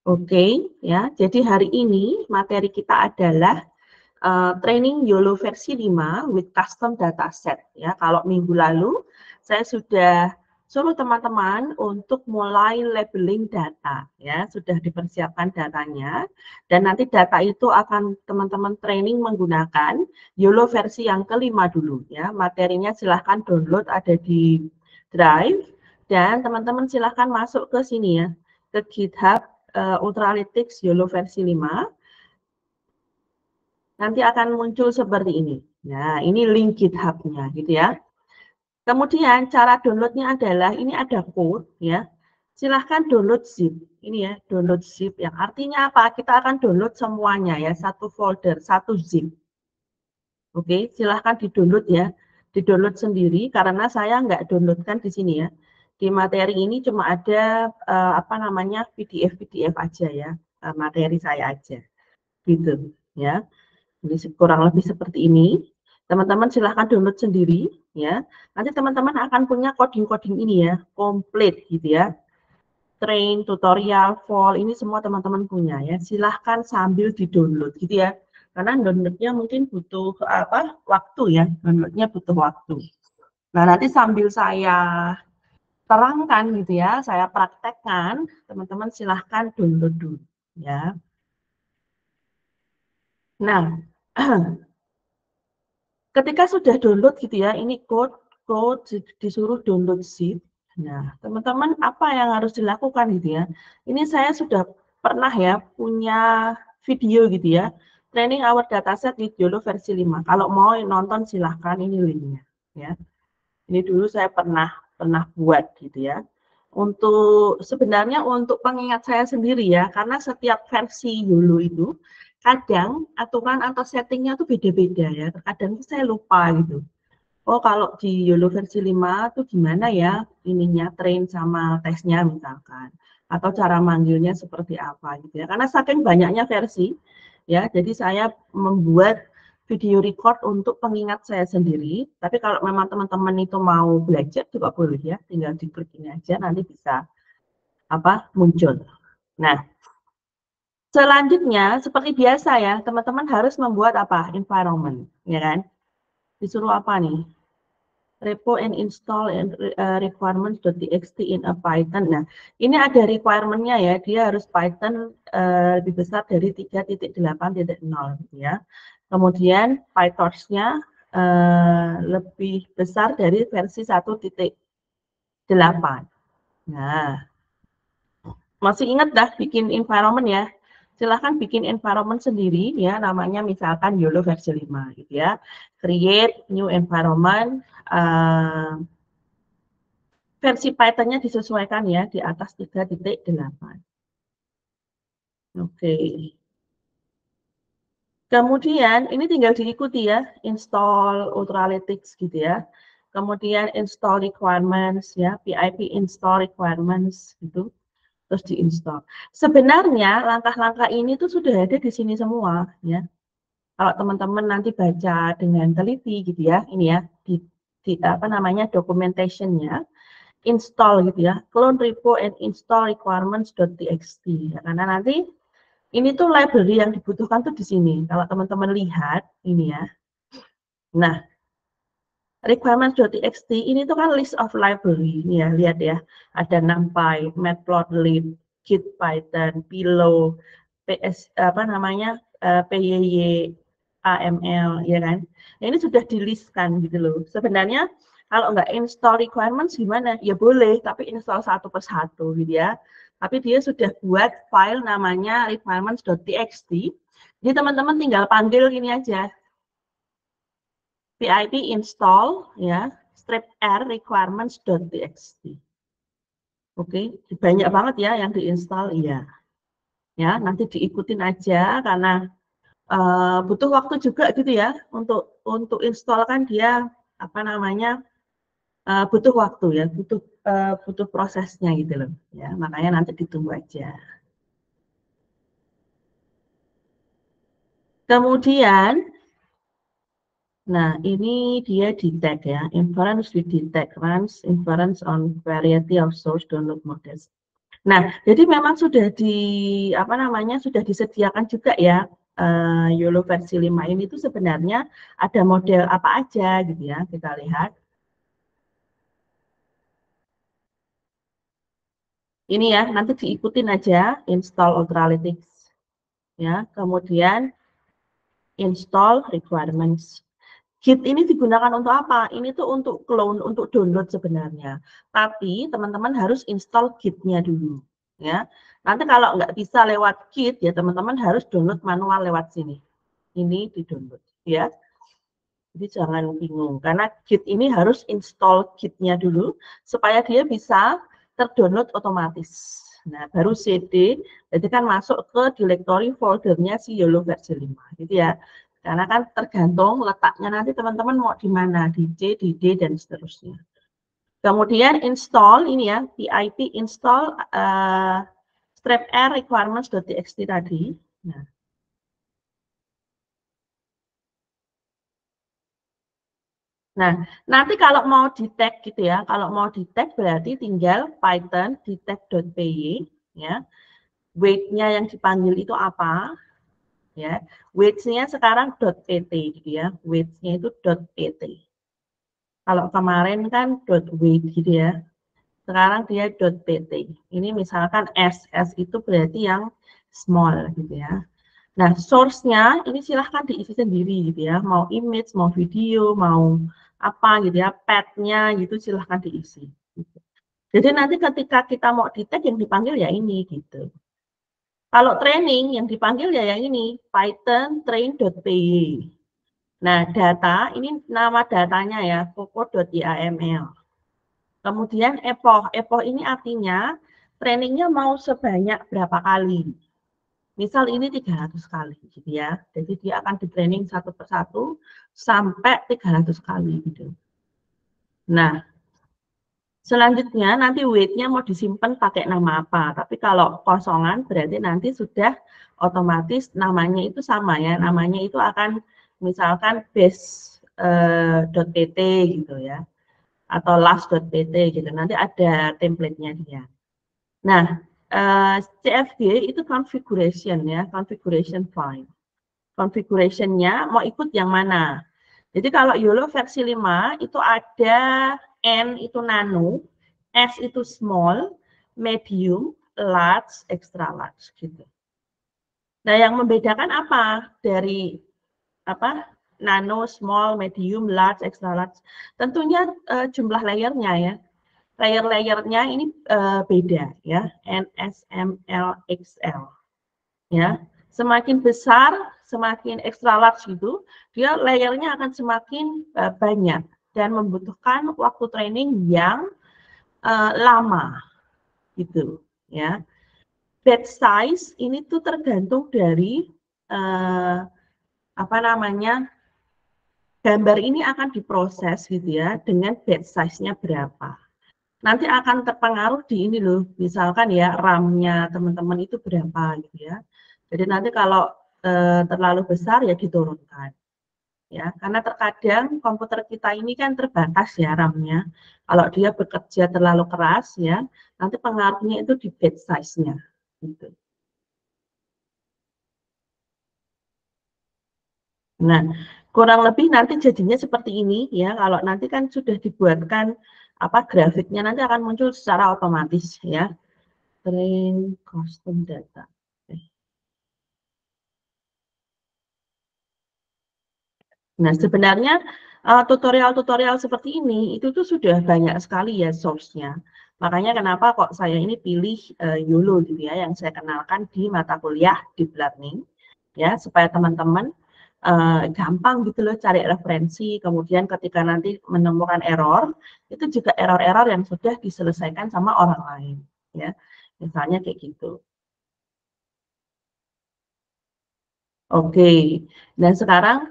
Oke, ya. Jadi hari ini materi kita adalah training YOLO versi 5 with custom dataset ya. Kalau minggu lalu saya sudah suruh teman-teman untuk mulai labeling data ya, sudah dipersiapkan datanya dan nanti data itu akan teman-teman training menggunakan YOLO versi yang kelima dulu ya. Materinya silahkan download ada di Drive dan teman-teman silahkan masuk ke sini ya, ke GitHub Ultralytics YOLO versi 5. Nanti akan muncul seperti ini. Nah, ini link GitHub-nya gitu ya. Kemudian cara download-nya adalah ini ada code ya. Silahkan download zip. Ini ya, download zip yang artinya apa? Kita akan download semuanya ya, satu folder, satu zip. Oke, silahkan di-download ya. Di-download sendiri karena saya nggak downloadkan di sini ya. Di materi ini cuma ada apa namanya PDF aja ya, materi saya aja gitu ya. Jadi kurang lebih seperti ini. Teman-teman silahkan download sendiri ya. Nanti teman-teman akan punya coding-coding ini ya, komplit gitu ya. Train, tutorial, fall, ini semua teman-teman punya ya. Silahkan sambil di-download gitu ya. Karena downloadnya mungkin butuh waktu ya. Downloadnya butuh waktu. Nah, nanti sambil saya terangkan gitu ya, saya praktekkan, teman-teman silahkan download dulu ya. Nah, ketika sudah download gitu ya, ini code disuruh download zip. Nah, teman-teman apa yang harus dilakukan gitu ya. Ini saya sudah pernah ya punya video gitu ya. Training our dataset with YOLO versi 5. Kalau mau nonton silahkan, ini linknya ya. Ini dulu saya pernah buat gitu ya. Sebenarnya untuk pengingat saya sendiri ya, karena setiap versi YOLO itu kadang aturan atau settingnya tuh beda-beda ya. Kadang saya lupa gitu. Oh, kalau di YOLO versi 5 tuh gimana ya ininya train sama tesnya misalkan. Atau cara manggilnya seperti apa gitu ya. Karena saking banyaknya versi ya, jadi saya membuat video record untuk pengingat saya sendiri. Tapi kalau memang teman-teman itu mau belajar juga boleh ya, tinggal diklik ini aja nanti bisa muncul. Nah, selanjutnya seperti biasa ya, teman-teman harus membuat environment, ya kan? Disuruh apa nih? Repo and install requirements.txt in a Python. Nah, ini ada requirement-nya ya, dia harus Python lebih besar dari 3.8.0 gitu ya. Kemudian PyTorch-nya lebih besar dari versi 1.8. Nah, masih ingat dah bikin environment ya? Silahkan bikin environment sendiri ya, namanya misalkan YOLO versi 5 gitu ya. Create new environment, versi Python-nya disesuaikan ya di atas 3.8. Oke. Kemudian ini tinggal diikuti ya, install Ultralytics gitu ya. Kemudian install requirements ya, PIP install requirements gitu. Terus diinstal. Sebenarnya langkah-langkah ini tuh sudah ada di sini semua ya. Kalau teman-teman nanti baca dengan teliti gitu ya, ini ya di documentation-nya, install gitu ya, clone repo and install requirements.txt ya, karena nanti ini tuh library yang dibutuhkan tuh di sini. Kalau teman-teman lihat ini ya. Nah, requirements.txt ini tuh kan list of library ini ya, lihat ya. Ada NumPy, Matplotlib, Git Python, Pillow, PYY, AML ya kan. Nah, ini sudah di-listkan gitu loh. Sebenarnya kalau nggak install requirements gimana? Ya boleh, tapi install satu persatu gitu ya. Tapi dia sudah buat file namanya requirements.txt. Jadi teman-teman tinggal panggil ini aja. PIP install ya, strip r requirements.txt. Oke, banyak banget ya yang diinstal iya. Ya, nanti diikutin aja karena butuh waktu juga gitu ya untuk install kan dia butuh waktu ya, butuh prosesnya gitu loh ya, makanya nanti ditunggu aja. Kemudian nah ini dia detect ya, inference with detect runs inference on variety of source download models. Nah, jadi memang sudah sudah disediakan juga ya YOLO versi 5 ini tuh sebenarnya ada model apa aja gitu ya, kita lihat. Ini ya, nanti diikutin aja install Ultralytics ya, kemudian install requirements. Git ini digunakan untuk apa? Ini tuh untuk clone, untuk download sebenarnya. Tapi teman-teman harus install Git-nya dulu. Ya, nanti kalau nggak bisa lewat Git, ya teman-teman harus download manual lewat sini. Ini di-download. Ya, jadi jangan bingung. Karena Git ini harus install Git-nya dulu, supaya dia bisa terdownload otomatis. Nah, baru CD, jadi kan masuk ke directory foldernya si YOLO versi 5. Gitu ya. Karena kan tergantung letaknya nanti teman-teman mau di mana, di C, di D, dan seterusnya. Kemudian install ini ya, pip install strapr requirements.txt tadi. Nah, nanti kalau mau di tag gitu ya, kalau mau di tag berarti tinggal Python di tag.py ya. Weight-nya yang dipanggil itu apa? Ya, weights-nya sekarang .pt gitu ya. Weights-nya itu .pt. Kalau kemarin kan .weight gitu ya. Sekarang dia .pt. Ini misalkan S itu berarti yang small gitu ya. Nah, source-nya ini silahkan diisi sendiri gitu ya. Mau image, mau video, mau apa gitu ya. Path-nya gitu silahkan diisi. Gitu. Jadi nanti ketika kita mau di tag yang dipanggil ya ini gitu. Kalau training yang dipanggil ya yang ini, Python train.py. Nah, data, ini nama datanya ya, coco.yml. Kemudian epoch. Epoch ini artinya trainingnya mau sebanyak berapa kali. Misal ini 300 kali gitu ya. Jadi dia akan di training satu persatu sampai 300 kali gitu. Nah, selanjutnya nanti weight-nya mau disimpan pakai nama apa. Tapi kalau kosongan berarti nanti sudah otomatis namanya itu sama ya. Namanya itu akan misalkan base.pt gitu ya. Atau last.pt gitu. Nanti ada template-nya dia. Nah, CFG itu configuration ya, configuration file. Configuration-nya mau ikut yang mana? Jadi kalau YOLO versi 5 itu ada N itu nano, S itu small, medium, large, extra large gitu. Nah, yang membedakan apa dari nano, small, medium, large, extra large? Tentunya jumlah layernya ya. Layer-layernya ini beda ya, N, S, M, L, XL. Ya, semakin besar, semakin extra large gitu, dia layernya akan semakin banyak dan membutuhkan waktu training yang lama gitu ya. Batch size ini tuh tergantung dari gambar ini akan diproses gitu ya dengan batch size-nya berapa. Nanti akan terpengaruh di ini loh, misalkan ya RAM-nya teman-teman itu berapa gitu ya. Jadi nanti kalau terlalu besar ya diturunkan. Ya, karena terkadang komputer kita ini kan terbatas ya RAM-nya. Kalau dia bekerja terlalu keras ya, nanti pengaruhnya itu di batch size-nya. Gitu. Nah, kurang lebih nanti jadinya seperti ini ya. Kalau nanti kan sudah dibuatkan grafiknya nanti akan muncul secara otomatis ya. Train custom data. Nah, sebenarnya tutorial-tutorial seperti ini itu tuh sudah banyak sekali ya source-nya. Makanya kenapa kok saya ini pilih YOLO gitu ya, yang saya kenalkan di mata kuliah Deep Learning, ya supaya teman-teman gampang gitu loh cari referensi, kemudian ketika nanti menemukan error, itu juga error-error yang sudah diselesaikan sama orang lain, ya. Misalnya kayak gitu. Oke, dan sekarang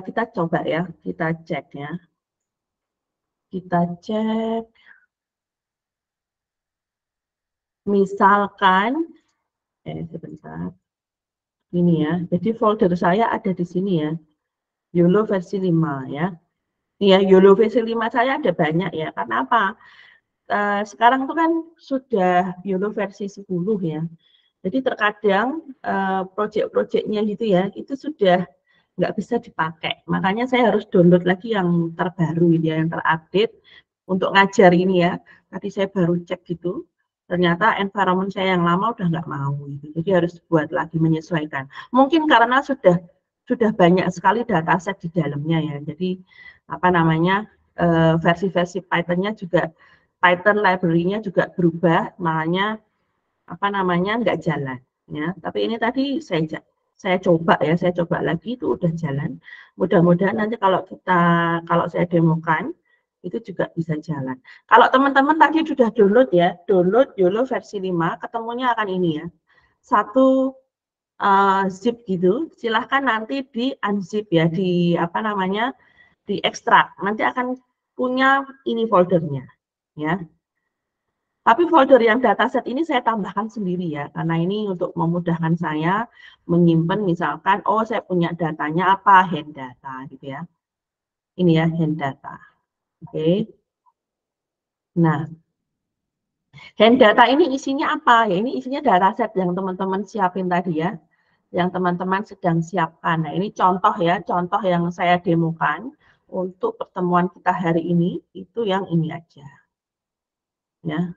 kita coba ya, kita cek ya. Kita cek, misalkan, sebentar, ini ya, jadi folder saya ada di sini ya, YOLO versi 5 ya. Ya, YOLO versi 5 saya ada banyak ya, karena apa? sekarang itu kan sudah YOLO versi 10 ya. Jadi terkadang proyek-proyeknya gitu ya, itu sudah nggak bisa dipakai. Makanya saya harus download lagi yang terbaru gitu ya, yang terupdate untuk ngajar ini ya. Tadi saya baru cek gitu, ternyata environment saya yang lama udah nggak mau gitu. Jadi harus buat lagi menyesuaikan. Mungkin karena sudah banyak sekali dataset di dalamnya ya. Jadi apa namanya versi-versi Python-nya juga Python library-nya juga berubah, makanya apa namanya nggak jalan ya. Tapi ini tadi saya coba ya, saya coba lagi itu udah jalan. Mudah-mudahan nanti kalau saya demokan itu juga bisa jalan. Kalau teman-teman tadi sudah download ya, download YOLO versi 5, ketemunya akan ini ya. Satu zip gitu, silahkan nanti di unzip ya, di apa namanya, di ekstrak. Nanti akan punya ini foldernya ya. Tapi folder yang dataset ini saya tambahkan sendiri ya, karena ini untuk memudahkan saya menyimpan misalkan, oh saya punya datanya apa, hand data gitu ya. Ini ya, hand data. Oke. Nah, hand data ini isinya apa? Ya ini isinya dataset yang teman-teman siapin tadi ya, yang teman-teman sedang siapkan. Nah, ini contoh ya, contoh yang saya demokan untuk pertemuan kita hari ini, itu yang ini aja. Ya.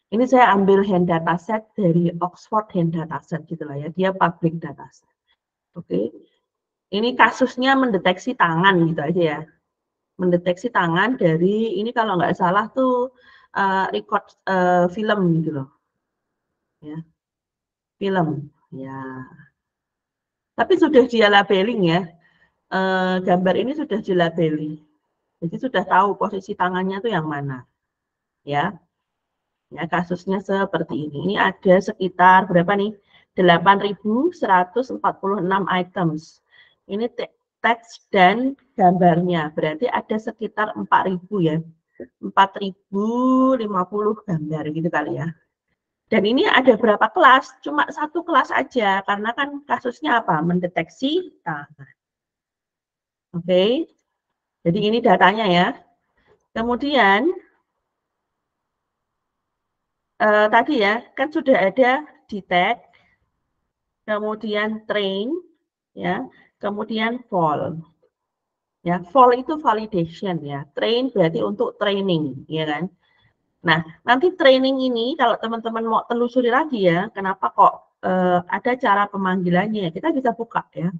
Ini saya ambil hand dataset dari Oxford Hand Dataset gitu lah ya, dia public dataset. Oke, ini kasusnya mendeteksi tangan gitu aja ya, mendeteksi tangan dari ini kalau nggak salah tuh record film gitu loh, ya film ya. Tapi sudah dia labeling ya, gambar ini sudah dilabeli, jadi sudah tahu posisi tangannya tuh yang mana, ya. Ya, kasusnya seperti ini. Ini ada sekitar berapa nih? 8.146 items. Ini teks dan gambarnya. Berarti ada sekitar 4.000 ya. 4.050 gambar gitu kali ya. Dan ini ada berapa kelas? Cuma satu kelas aja. Karena kan kasusnya apa? Mendeteksi tangan. Oke. Jadi ini datanya ya. Kemudian tadi ya, kan sudah ada detect, kemudian train, ya, kemudian fall. Ya, fall itu validation ya, train berarti untuk training, ya kan. Nah, nanti training ini kalau teman-teman mau telusuri lagi ya, kenapa kok ada cara pemanggilannya? Kita bisa buka ya,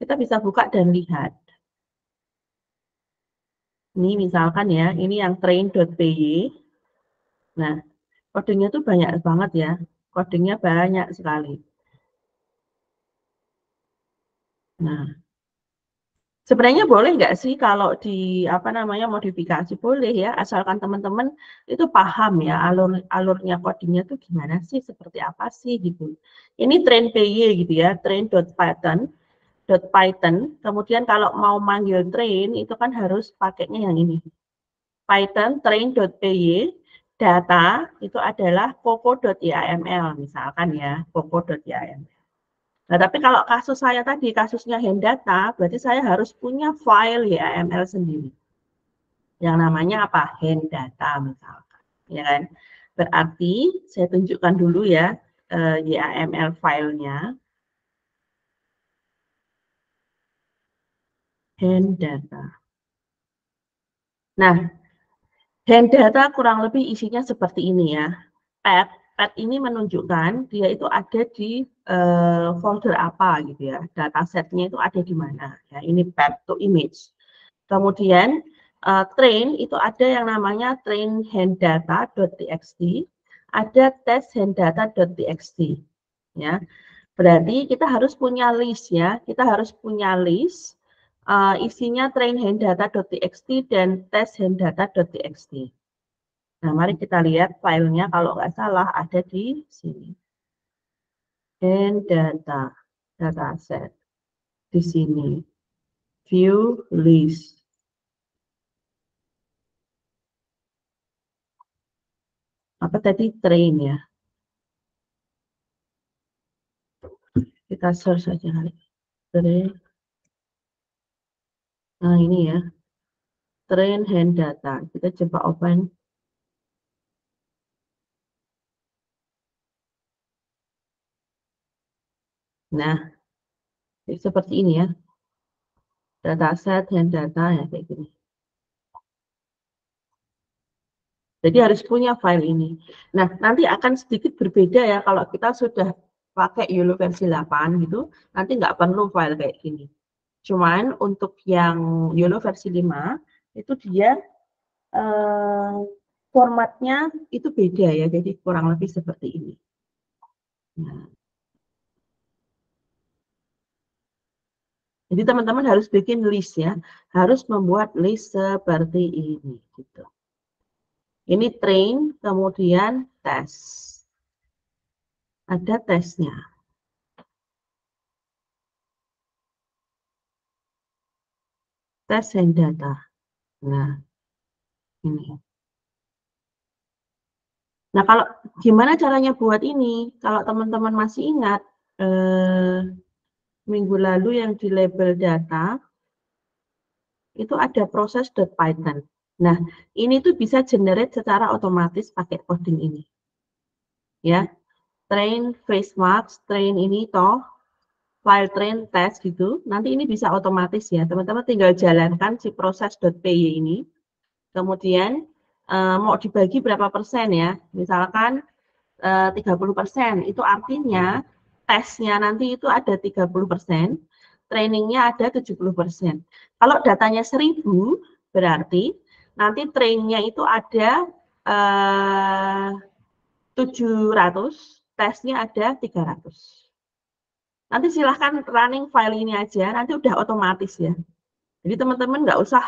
kita bisa buka dan lihat. Ini misalkan ya, ini yang train.py. Nah, kodenya tuh banyak banget ya, kodenya banyak sekali. Nah, sebenarnya boleh nggak sih kalau di apa namanya modifikasi? Boleh ya, asalkan teman-teman itu paham ya alurnya codingnya tuh gimana sih, seperti apa sih gitu. Ini train py gitu ya, train.python. Kemudian kalau mau manggil train itu kan harus pakainya yang ini. Python train.py data itu adalah coco.yml misalkan ya, coco.yml. Nah, tapi kalau kasus saya tadi, kasusnya hand data, berarti saya harus punya file YAML sendiri. Yang namanya apa? Hand data misalkan. Ya kan? Berarti saya tunjukkan dulu ya YAML filenya. Hand data. Nah, hand data kurang lebih isinya seperti ini ya. Pad ini menunjukkan dia itu ada di folder apa gitu ya. Datasetnya itu ada di mana. Ya, ini pad to image. Kemudian train itu ada yang namanya train handdata.txt, ada test handdata.txt. Ya, berarti kita harus punya list ya. Kita harus punya list isinya train handdata.txt dan test handdata.txt. Nah, mari kita lihat filenya kalau nggak salah ada di sini. Handdata, dataset di sini. View list. Apa tadi train ya? Kita search saja kali. Train. Nah, ini ya. Train hand data. Kita coba open. Nah, seperti ini ya. Dataset dan data ya kayak gini. Jadi harus punya file ini. Nah, nanti akan sedikit berbeda ya kalau kita sudah pakai YOLO versi 8 gitu, nanti nggak perlu file kayak gini. Cuman untuk yang YOLO versi 5, itu dia formatnya itu beda ya, jadi kurang lebih seperti ini. Nah, jadi teman-teman harus bikin list ya, harus membuat list seperti ini. Gitu. Ini train, kemudian tes. Ada tesnya. Tes and data. Nah, ini. Nah, kalau gimana caranya buat ini? Kalau teman-teman masih ingat, minggu lalu yang di label data, itu ada proses .python. Nah, ini tuh bisa generate secara otomatis pakai coding ini. Ya, train face marks, train ini toh, file train test gitu. Nanti ini bisa otomatis ya. Teman-teman tinggal jalankan si proses.py ini. Kemudian mau dibagi berapa persen ya. Misalkan 30%. Itu artinya tesnya nanti itu ada 30%, trainingnya ada 70%. Kalau datanya 1000, berarti nanti trainingnya itu ada 700, tesnya ada 300. Nanti silahkan running file ini aja, nanti udah otomatis ya. Jadi teman-teman nggak usah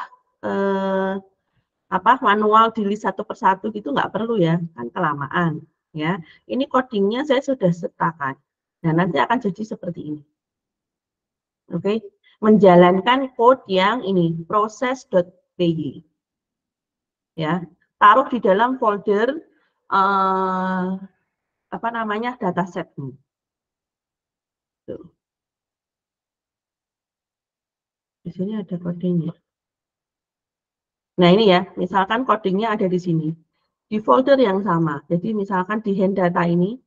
manual di list satu persatu gitu nggak perlu ya, kan kelamaan ya. Ini codingnya saya sudah sertakan. Nah, nanti akan jadi seperti ini. Oke, menjalankan code yang ini proses.py ya. Taruh di dalam folder datasetmu. Tuh. Di sini ada kodenya. Nah, ini ya, misalkan codingnya ada di sini. Di folder yang sama. Jadi misalkan di hand data ini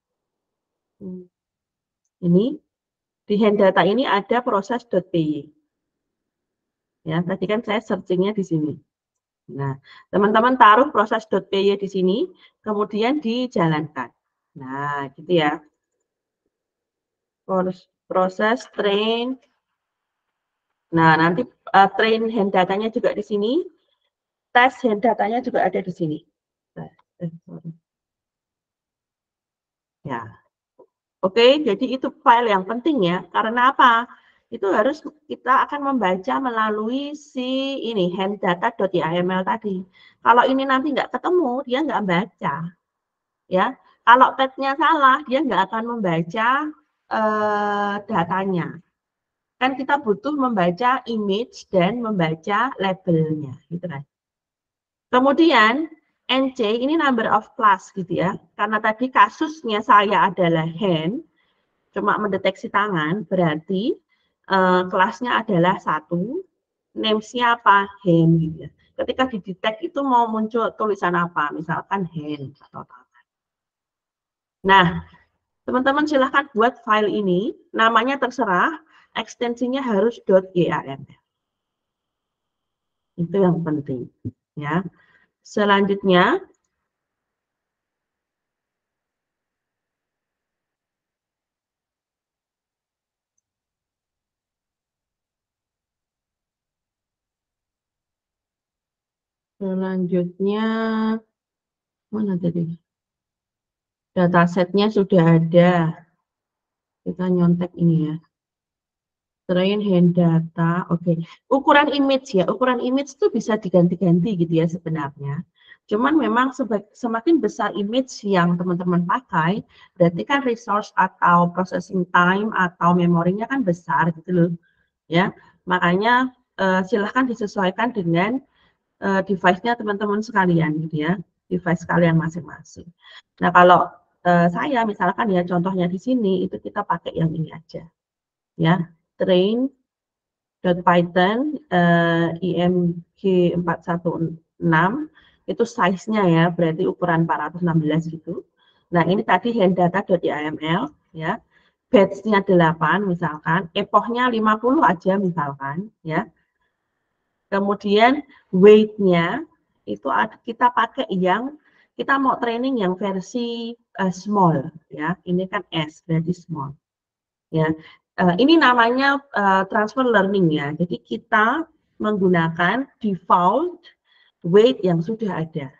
di hand data ini ada proses.py. Ya, tadi kan saya searchingnya di sini. Nah, teman-teman taruh proses.py di sini, kemudian dijalankan. Nah, gitu ya. Proses train. Nah, nanti train hand datanya juga di sini. Tes hand datanya juga ada di sini. Ya. Oke, jadi itu file yang penting ya. Karena apa? Itu harus kita akan membaca melalui si ini handdata.yml tadi. Kalau ini nanti nggak ketemu, dia nggak baca. Ya, kalau tag-nya salah, dia nggak akan membaca datanya. Kan kita butuh membaca image dan membaca labelnya, gitu kan. Kemudian NC ini number of class gitu ya. Karena tadi kasusnya saya adalah hand, cuma mendeteksi tangan, berarti kelasnya adalah 1, names-nya apa? Hand gitu ya. Ketika didetect itu mau muncul tulisan apa? Misalkan hand atau tangan. Nah, teman-teman silahkan buat file ini, namanya terserah, ekstensinya harus .gam. Itu yang penting. Ya. Selanjutnya, mana tadi? Datasetnya sudah ada. Kita nyontek ini ya. Train hand data, oke. Ukuran image ya, ukuran image itu bisa diganti-ganti gitu ya sebenarnya. Cuman memang semakin besar image yang teman-teman pakai, berarti kan resource atau processing time atau memorinya kan besar gitu loh. Ya, makanya silahkan disesuaikan dengan device-nya teman-teman sekalian gitu ya, device kalian masing-masing. Nah, kalau saya misalkan ya contohnya di sini itu kita pakai yang ini aja. Ya, train.python img416 itu size-nya ya, berarti ukuran 416 gitu. Nah, ini tadi handdata.yml ya. batch-nya 8 misalkan, epochnya 50 aja misalkan, ya. Kemudian weight-nya itu kita pakai yang kita mau training yang versi small, ya. Ini kan S, berarti small, ya. Ini namanya transfer learning, ya. Jadi kita menggunakan default weight yang sudah ada.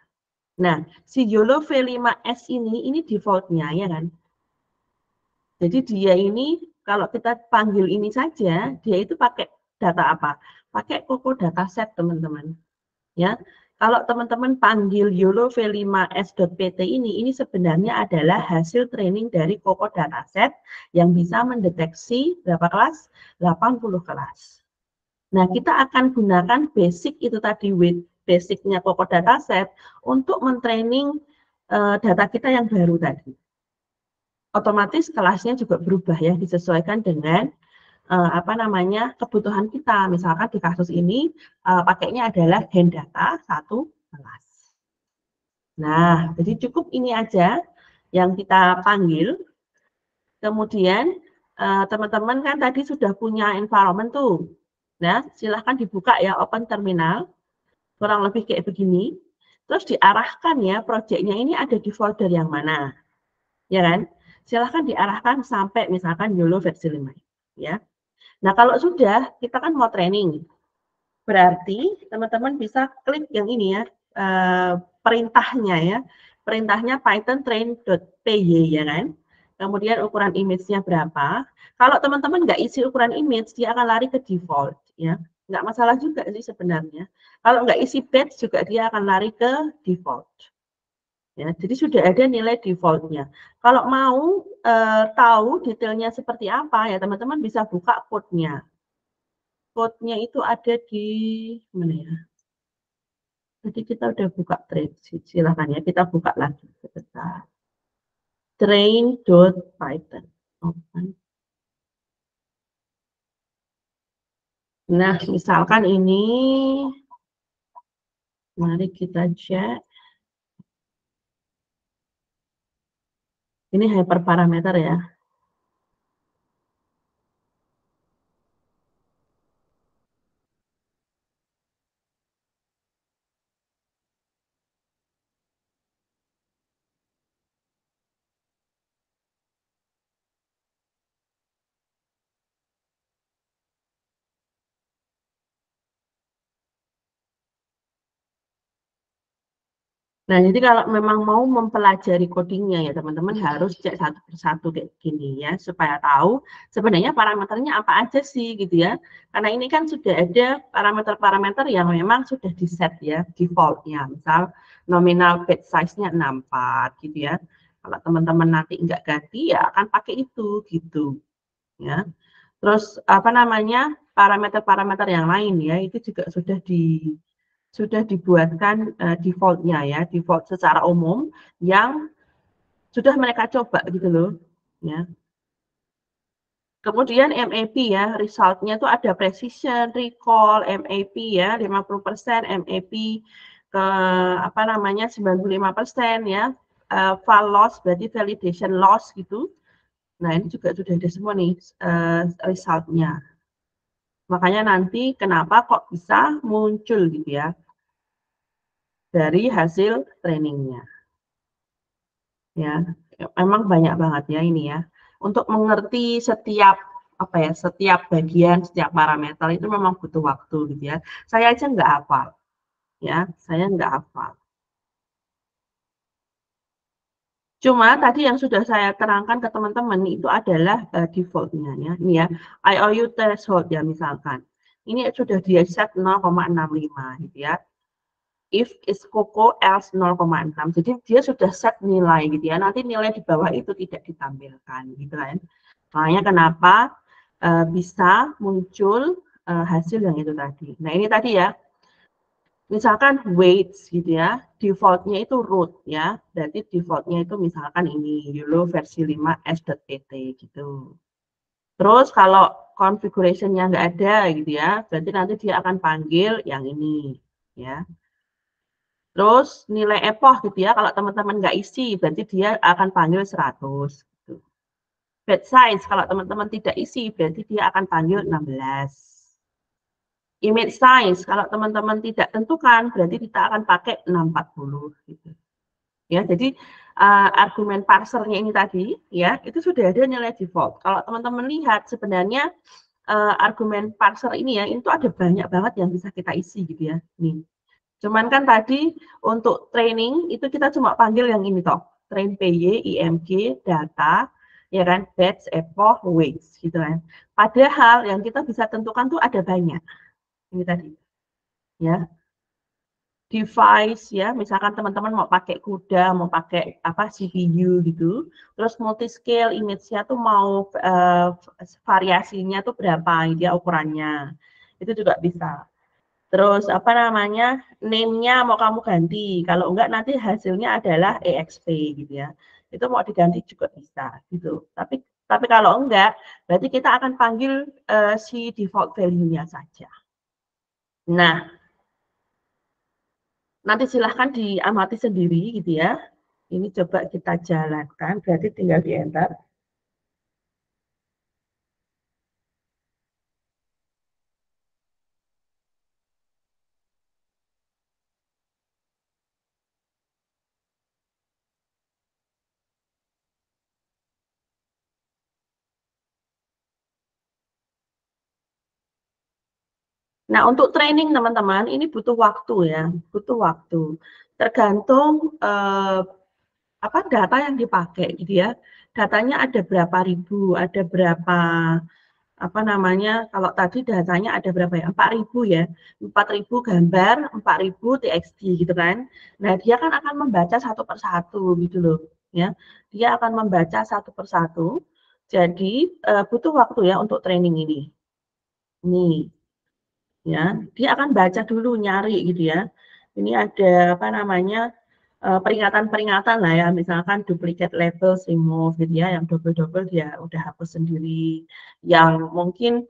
Nah, si YOLO V5S ini default-nya, ya kan? Jadi dia ini, kalau kita panggil ini saja, dia itu pakai data apa? Pakai Coco Dataset, teman-teman. Ya, kalau teman-teman panggil YOLO V5S.pt ini sebenarnya adalah hasil training dari Coco Dataset yang bisa mendeteksi berapa kelas? 80 kelas. Nah, kita akan gunakan basic itu tadi, with basicnya Coco Dataset untuk mentraining data kita yang baru tadi. Otomatis kelasnya juga berubah, ya, disesuaikan dengan apa namanya, kebutuhan kita. Misalkan di kasus ini pakainya adalah hand data 1 kelas. Nah, jadi cukup ini aja yang kita panggil. Kemudian teman-teman kan tadi sudah punya environment tuh. Nah, silahkan dibuka ya open terminal. Kurang lebih kayak begini. Terus diarahkan ya proyeknya ini ada di folder yang mana. Ya kan? Silahkan diarahkan sampai misalkan YOLO versi 5. Ya. Nah, kalau sudah, kita kan mau training. Berarti teman-teman bisa klik yang ini ya, perintahnya ya. Perintahnya python train.py, ya kan. Kemudian ukuran image-nya berapa. Kalau teman-teman nggak isi ukuran image, dia akan lari ke default, ya. Nggak masalah juga sih sebenarnya. Kalau nggak isi batch juga dia akan lari ke default. Ya, jadi sudah ada nilai default-nya. Kalau mau tahu detailnya seperti apa, ya teman-teman bisa buka code-nya. Code-nya itu ada di mana ya? Jadi kita udah buka train, silahkan ya kita buka lagi sebentar. Train.python. Open. Nah, misalkan ini, mari kita cek. Ini hyperparameter ya. Nah, jadi kalau memang mau mempelajari codingnya ya teman-teman harus cek satu persatu kayak gini ya, supaya tahu sebenarnya parameternya apa aja sih gitu ya. Karena ini kan sudah ada parameter-parameter yang memang sudah di set ya, defaultnya. Misal nominal page size-nya 64 gitu ya. Kalau teman-teman nanti nggak ganti ya akan pakai itu gitu ya. Terus apa namanya, parameter-parameter yang lain ya, itu juga sudah dibuatkan default-nya ya, default secara umum yang sudah mereka coba gitu loh, ya. Kemudian MAP ya, result-nya itu ada precision, recall, MAP ya, 50%, MAP ke apa namanya 95% ya, val loss berarti validation loss gitu. Nah, ini juga sudah ada semua nih result-nya. Makanya nanti kenapa kok bisa muncul gitu ya dari hasil trainingnya. Ya, memang banyak banget ya ini ya. Untuk mengerti setiap apa ya, setiap bagian, setiap parameter itu memang butuh waktu gitu ya. Saya aja nggak hafal, ya, saya nggak hafal. Cuma tadi yang sudah saya terangkan ke teman-teman itu adalah default-nya ya. Ini ya, IOU threshold ya misalkan. Ini sudah dia set 0,65 gitu ya. If is Coco else 0,6. Jadi dia sudah set nilai gitu ya. Nanti nilai di bawah itu tidak ditampilkan gitu kan. Makanya kenapa bisa muncul hasil yang itu tadi. Nah, ini tadi ya. Misalkan weights gitu ya. Defaultnya itu root ya. Berarti defaultnya itu misalkan ini YOLO versi 5 s.pt gitu. Terus kalau configuration-nya nggak ada gitu ya, berarti nanti dia akan panggil yang ini ya. Terus nilai epoch gitu ya, kalau teman-teman nggak isi, berarti dia akan panggil 100. Gitu. Batch size, kalau teman-teman tidak isi, berarti dia akan panggil 16. Image size, kalau teman-teman tidak tentukan, berarti kita akan pakai 640. Gitu. Ya, jadi argumen parsernya ini tadi, ya, itu sudah ada nilai default. Kalau teman-teman lihat, sebenarnya argumen parser ini ya, itu ada banyak banget yang bisa kita isi gitu ya. Nih. Cuman kan tadi untuk training itu kita cuma panggil yang ini toh, train PY, IMG, data, ya kan, batch, epoch, weights gitu kan. Padahal yang kita bisa tentukan tuh ada banyak. Ini tadi. Ya. Device ya, misalkan teman-teman mau pakai CUDA, mau pakai apa CPU gitu. Terus multi scale image-nya tuh mau variasinya tuh berapa dia ukurannya. Itu juga bisa. Terus apa namanya, name-nya mau kamu ganti. Kalau enggak nanti hasilnya adalah EXP gitu ya. Itu mau diganti juga bisa gitu. Tapi kalau enggak, berarti kita akan panggil si default value-nya saja. Nah, nanti silahkan diamati sendiri gitu ya. Ini coba kita jalankan, berarti tinggal di enter. Nah, untuk training teman-teman, ini butuh waktu ya, butuh waktu. Tergantung apa data yang dipakai gitu ya. Datanya ada berapa ribu, ada berapa apa namanya, kalau tadi datanya ada berapa ya, 4.000 ya, 4.000 gambar, 4.000 TXT gitu kan. Nah, dia kan akan membaca satu persatu gitu loh ya. Dia akan membaca satu persatu. Jadi butuh waktu ya untuk training ini. Nih, ya, dia akan baca dulu, nyari gitu ya. Ini ada apa namanya, peringatan-peringatan lah ya, misalkan duplicate labels remove gitu ya, yang double-double dia udah hapus sendiri, yang mungkin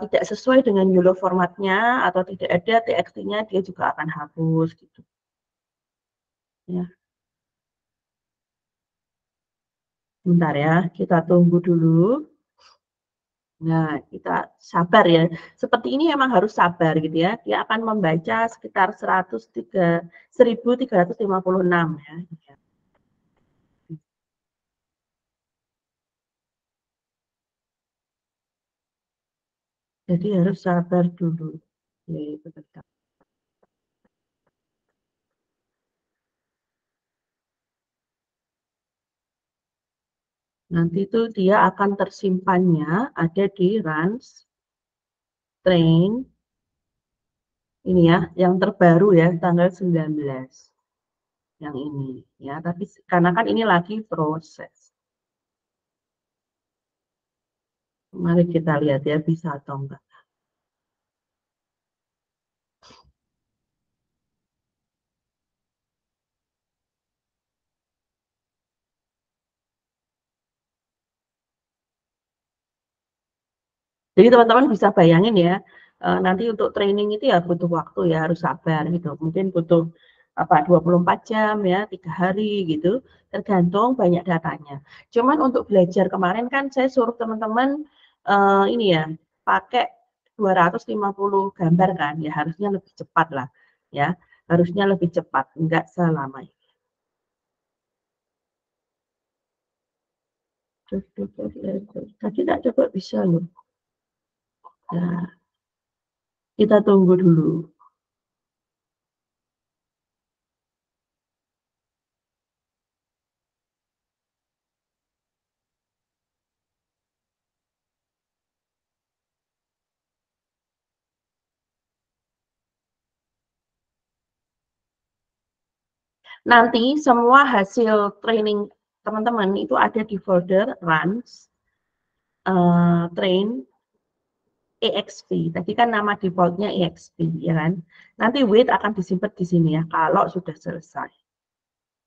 tidak sesuai dengan YOLO formatnya atau tidak ada TXT-nya dia juga akan hapus gitu. Ya. Bentar ya, kita tunggu dulu. Nah, kita sabar ya. Seperti ini memang harus sabar gitu ya. Dia akan membaca sekitar 1356 ya. Jadi harus sabar dulu. Gitu, betul. Nanti itu dia akan tersimpannya ada di runs train ini ya, yang terbaru ya, tanggal 19. Yang ini ya, tapi karena kan ini lagi proses. Mari kita lihat ya bisa atau enggak. Jadi teman-teman bisa bayangin ya, nanti untuk training itu ya butuh waktu ya, harus sabar gitu. Mungkin butuh apa 24 jam ya, 3 hari gitu, tergantung banyak datanya. Cuman untuk belajar kemarin kan saya suruh teman-teman ini ya, pakai 250 gambar kan, ya harusnya lebih cepat lah ya, harusnya lebih cepat, enggak selama ini. Tadi tak coba bisa loh. Nah, kita tunggu dulu. Nanti semua hasil training teman-teman itu ada di folder runs train EXP. Tadi kan nama defaultnya EXP ya kan. Nanti wait akan disimpan di sini ya kalau sudah selesai.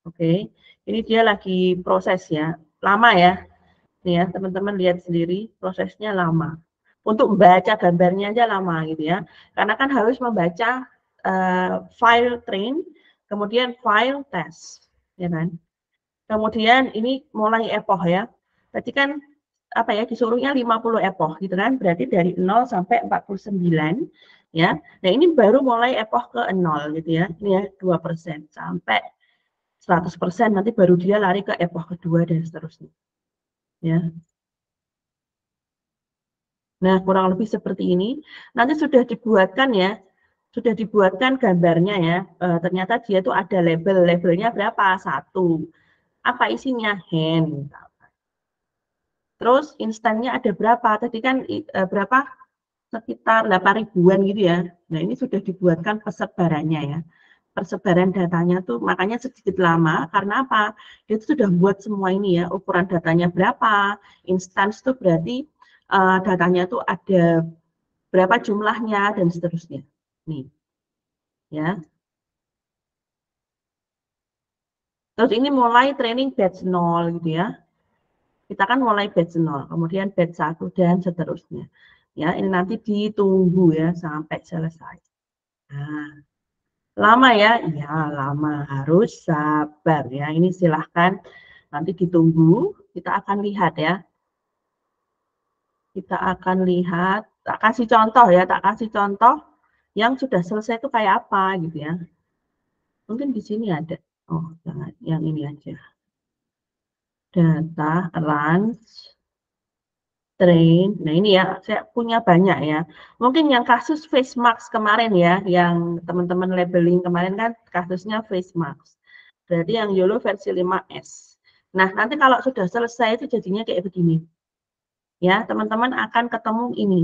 Oke. Ini dia lagi proses ya. Lama ya. Nih ya, teman-teman lihat sendiri prosesnya lama. Untuk membaca gambarnya aja lama gitu ya. Karena kan harus membaca file train, kemudian file test, ya kan. Kemudian ini mulai epoch ya. Tadi kan apa ya, disuruhnya 50 epoch gitu kan, berarti dari 0 sampai 49 ya. Nah, ini baru mulai epoch ke 0 gitu ya. Ini ya 2% sampai 100% nanti baru dia lari ke epoch kedua dan seterusnya. Ya. Nah, kurang lebih seperti ini. Nanti sudah dibuatkan ya, sudah dibuatkan gambarnya ya. Ternyata dia tuh ada label, labelnya berapa? 1. Apa isinya? Hand. Terus instannya ada berapa? Tadi kan berapa? Sekitar 8 ribuan gitu ya. Nah, ini sudah dibuatkan persebarannya ya. Persebaran datanya tuh makanya sedikit lama karena apa? Dia tuh sudah buat semua ini ya, ukuran datanya berapa, instance tuh berarti datanya tuh ada berapa jumlahnya dan seterusnya. Nih, ya. Terus ini mulai training batch 0 gitu ya. Kita kan mulai batch 0, kemudian batch 1 dan seterusnya. Ya, ini nanti ditunggu ya sampai selesai. Nah, lama ya? Ya, lama. Harus sabar ya. Ini silahkan nanti ditunggu. Kita akan lihat ya. Kita akan lihat. Tak kasih contoh ya. Tak kasih contoh yang sudah selesai itu kayak apa gitu ya. Mungkin di sini ada. Oh, jangan. Yang ini aja. Data, range, train. Nah, ini ya. Saya punya banyak ya. Mungkin yang kasus face mask kemarin ya. Yang teman-teman labeling kemarin kan kasusnya face mask. Berarti yang YOLO versi 5S. Nah, nanti kalau sudah selesai itu jadinya kayak begini. Ya, teman-teman akan ketemu ini.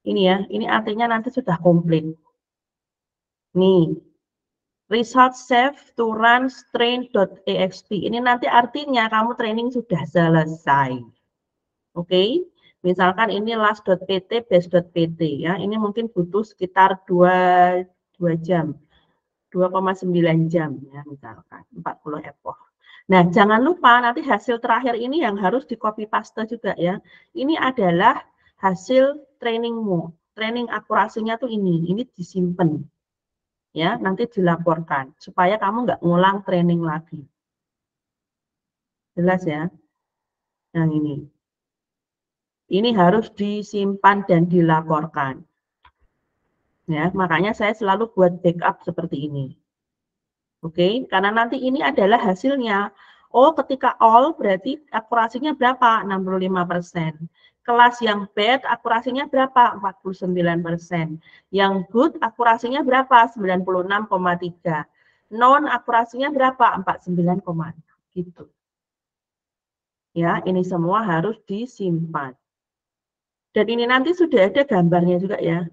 Ini ya, ini artinya nanti sudah komplit. Nih, result save to run train.ext. Ini nanti artinya kamu training sudah selesai. Oke, misalkan ini last.pt, base.pt ya. Ini mungkin butuh sekitar 2 jam. 2,9 jam ya misalkan 40 epoch. Nah, jangan lupa nanti hasil terakhir ini yang harus di copy paste juga ya. Ini adalah hasil trainingmu. Training akurasinya tuh ini disimpan. Ya, nanti dilaporkan supaya kamu nggak ngulang training lagi. Jelas ya? Yang ini. Ini harus disimpan dan dilaporkan. Ya, makanya saya selalu buat backup seperti ini. Oke, karena nanti ini adalah hasilnya. Oh, ketika all berarti akurasinya berapa? 65%. Kelas yang bad akurasinya berapa? 49%. Yang good akurasinya berapa? 96,3. Non akurasinya berapa? 49,6. Gitu. Ya, ini semua harus disimpan. Dan ini nanti sudah ada gambarnya juga ya.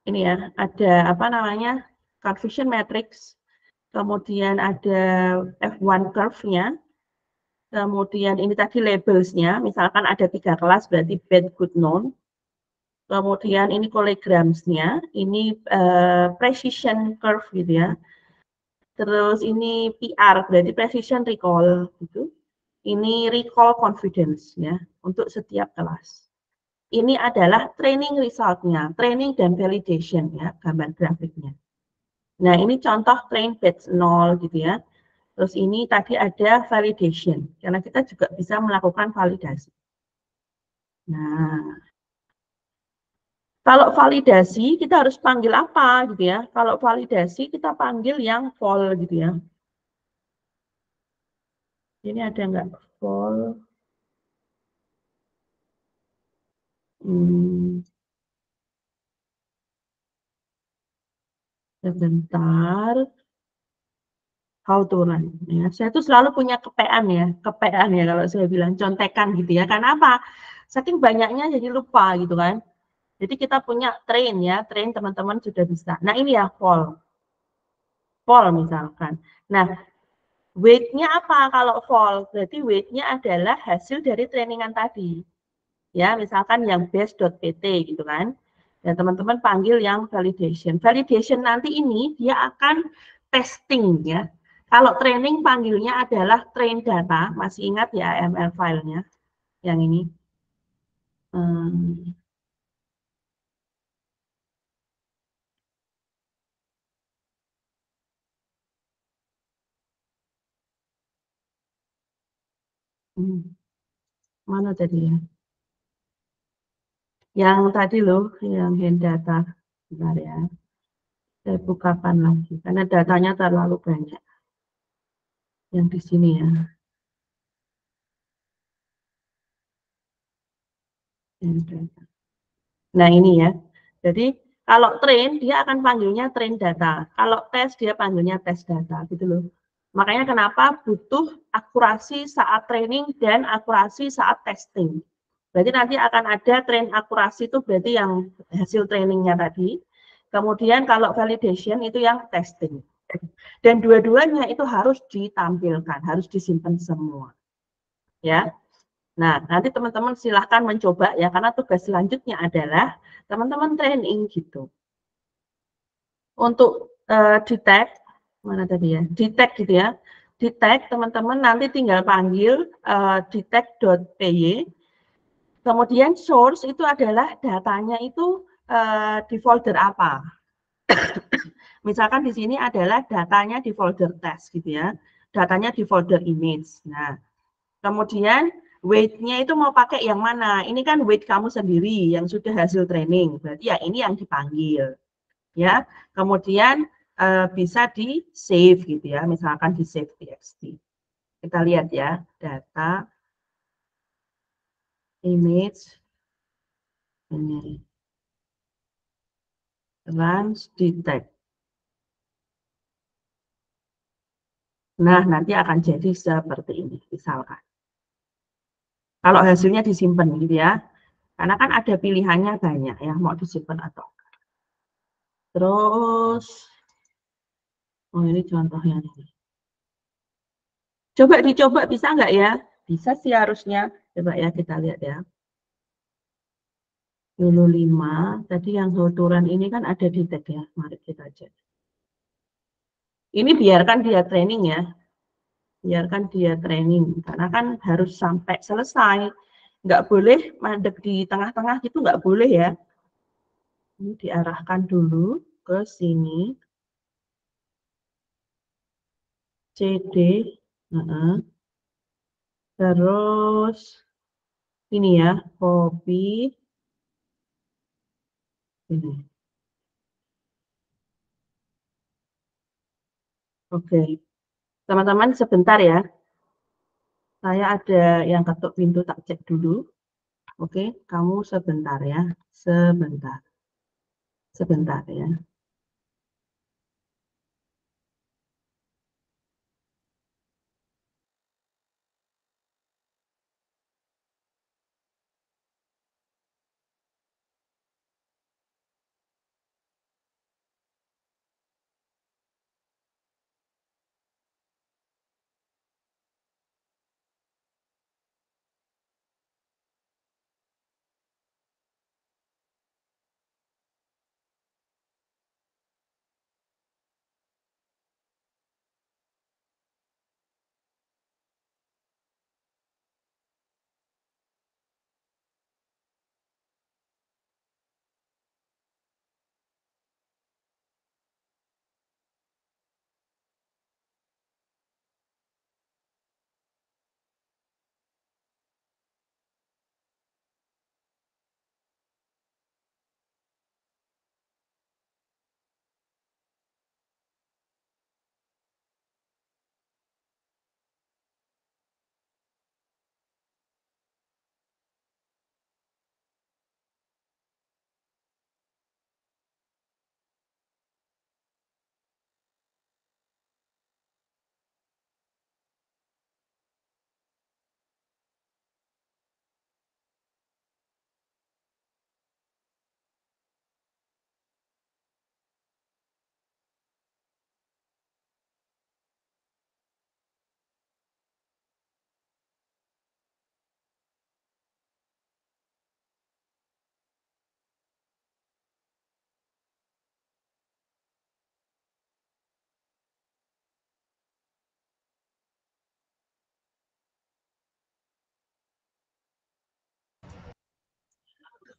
Ini ya, ada apa namanya? Confusion matrix. Kemudian ada F1 curve-nya, kemudian ini tadi labels-nya, misalkan ada 3 kelas berarti bad, good, known. Kemudian ini collegrams-nya, ini precision curve gitu ya. Terus ini PR berarti precision recall gitu. Ini recall confidence ya untuk setiap kelas. Ini adalah training result-nya, training dan validation ya, gambar grafiknya. Nah, ini contoh train batch 0 gitu ya. Terus ini tadi ada validation, karena kita juga bisa melakukan validasi. Nah, kalau validasi kita harus panggil apa gitu ya? Kalau validasi kita panggil yang vol gitu ya. Ini ada nggak vol? Hmm, sebentar. How to run. Ya, saya tuh selalu punya kepean ya, kepean ya kalau saya bilang contekan gitu ya. Karena apa? Saking banyaknya jadi lupa gitu kan. Jadi kita punya train ya, train teman-teman sudah bisa. Nah ini ya vol misalkan. Nah weight-nya apa kalau vol? Berarti weight-nya adalah hasil dari trainingan tadi. Ya, misalkan yang base.pt gitu kan. Dan teman-teman panggil yang validation. Validation nanti ini dia akan testing ya. Kalau training panggilnya adalah train data, masih ingat ya AML filenya yang ini. Hmm, Mana tadi ya? Yang tadi loh, yang hand data. Bentar ya. Saya bukakan lagi, karena datanya terlalu banyak. Yang di sini ya. Hand data. Nah ini ya. Jadi kalau train dia akan panggilnya train data. Kalau tes dia panggilnya tes data gitu loh. Makanya kenapa butuh akurasi saat training dan akurasi saat testing. Berarti nanti akan ada train akurasi itu berarti yang hasil trainingnya tadi. Kemudian kalau validation itu yang testing. Dan dua-duanya itu harus ditampilkan, harus disimpan semua. Ya. Nah, nanti teman-teman silahkan mencoba ya, karena tugas selanjutnya adalah teman-teman training gitu. Untuk detect, mana tadi ya, detect gitu ya, detect teman-teman nanti tinggal panggil detect.py, kemudian source itu adalah datanya itu di folder apa. Misalkan di sini adalah datanya di folder test gitu ya, datanya di folder image. Nah, kemudian weight-nya itu mau pakai yang mana? Ini kan weight kamu sendiri yang sudah hasil training. Berarti ya ini yang dipanggil. Ya. Kemudian bisa di save gitu ya. Misalkan di save txt. Kita lihat ya, data image ini runs detect. Nah, nanti akan jadi seperti ini misalkan. Kalau hasilnya disimpan gitu ya. Karena kan ada pilihannya banyak ya, mau disimpan atau enggak. Terus, oh ini contohnya nih. Coba dicoba bisa nggak ya? Bisa sih harusnya. Coba ya kita lihat ya. Dulu 5, tadi yang tuturan ini kan ada di tag ya. Mari kita cek. Ini biarkan dia training ya. Biarkan dia training. Karena kan harus sampai selesai. Nggak boleh mandek di tengah-tengah gitu nggak boleh ya. Ini diarahkan dulu ke sini. CD. Terus ini ya. Copy. Ini. Oke. Teman-teman sebentar ya. Saya ada yang ketuk pintu, tak cek dulu. Oke, kamu sebentar ya. Sebentar. Sebentar ya.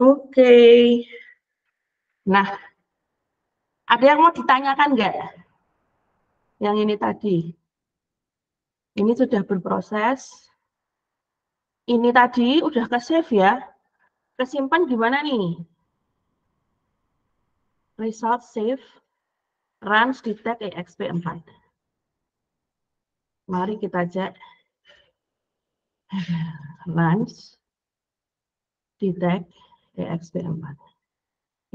Oke. Nah, ada yang mau ditanyakan nggak? Yang ini tadi. Ini sudah berproses. Ini tadi udah ke save ya. Kesimpan gimana nih? Result save, runs detect EXP4. Mari kita cek. Runs detect EXP4.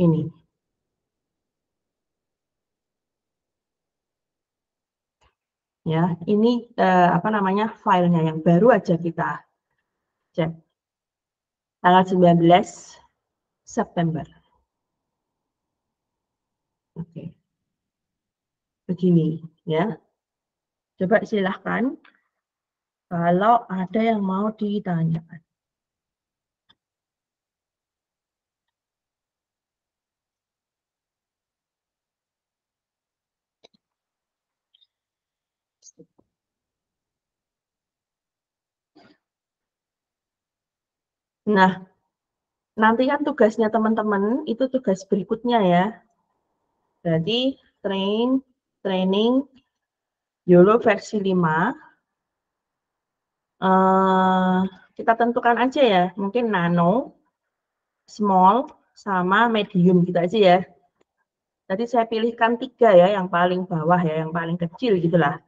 Ini. Ya, ini apa namanya? Filenya yang baru aja kita cek. Tanggal 19 September. Oke. Begini ya. Coba silahkan kalau ada yang mau ditanyakan. Nah, nanti kan tugasnya teman-teman itu tugas berikutnya ya. Jadi training YOLO versi 5. Kita tentukan aja ya, mungkin nano, small, sama medium gitu aja ya. Tadi saya pilihkan 3 ya, yang paling bawah ya, yang paling kecil gitulah.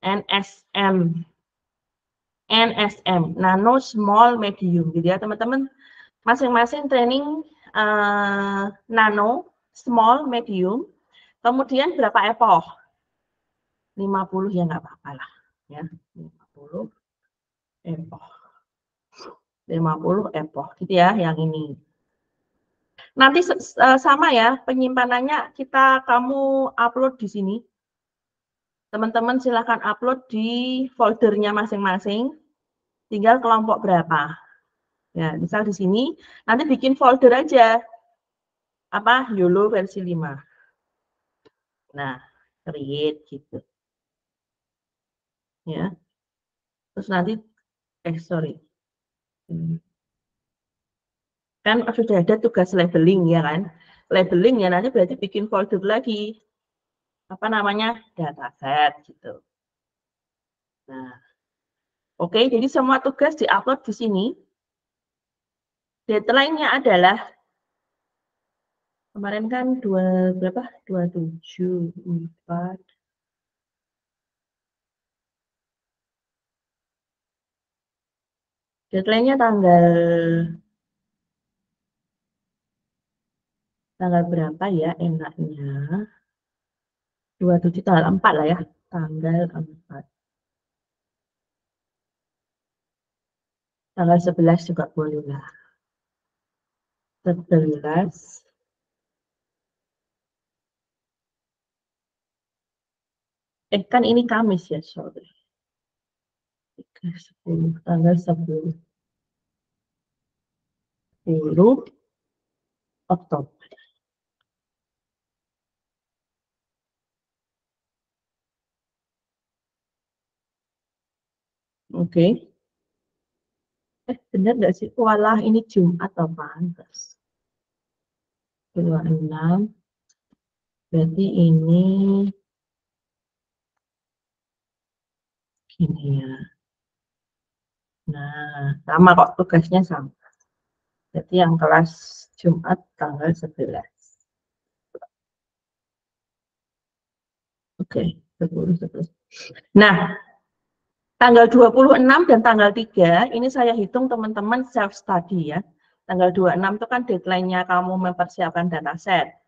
NSM, nano, small, medium gitu ya teman-teman. Masing-masing training nano, small, medium. Kemudian berapa epoch? 50 ya nggak apa-apa lah. Ya, 50 epoch. 50 epoch gitu ya yang ini. Nanti sama ya, penyimpanannya kamu upload di sini. Teman-teman silahkan upload di foldernya masing-masing. Tinggal kelompok berapa. Ya, misal di sini nanti bikin folder aja. Apa? YOLO versi 5. Nah, create gitu. Ya. Terus nanti sorry. Kan sudah ada tugas labeling ya kan? Labeling ya nanti berarti bikin folder lagi. Apa namanya? Dataset gitu. Nah, oke, jadi semua tugas diupload di sini. Deadline-nya adalah kemarin kan 27, 4. Deadline-nya tanggal berapa ya enaknya? 27 tanggal 4 lah ya. Tanggal 4. Tanggal 11 juga boleh lah. 11. Kan ini Kamis ya, sorry. 10, tanggal 10 Oktober. Oke. Benar nggak sih? Walah, ini Jumat atau pantas? 26. Berarti ini gini ya. Nah, sama kok tugasnya sama. Jadi yang kelas Jumat tanggal 11. Oke, 10, 11. Nah, tanggal 26 dan tanggal 3, ini saya hitung teman-teman self-study ya. Tanggal 26 itu kan deadline-nya kamu mempersiapkan dataset.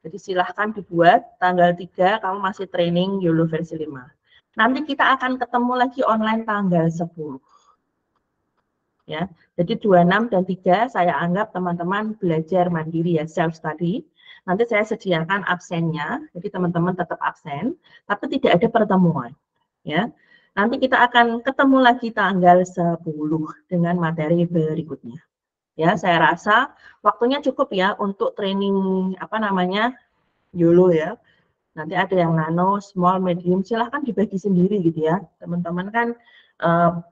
Jadi silahkan dibuat, tanggal 3 kamu masih training YOLO versi 5. Nanti kita akan ketemu lagi online tanggal 10. Ya, jadi 26 dan 3 saya anggap teman-teman belajar mandiri ya, self-study. Nanti saya sediakan absennya, jadi teman-teman tetap absen, tapi tidak ada pertemuan. Ya, nanti kita akan ketemu lagi tanggal 10 dengan materi berikutnya. Ya, saya rasa waktunya cukup ya untuk training apa namanya YOLO ya. Nanti ada yang nano, small, medium, silahkan dibagi sendiri gitu ya. Teman-teman kan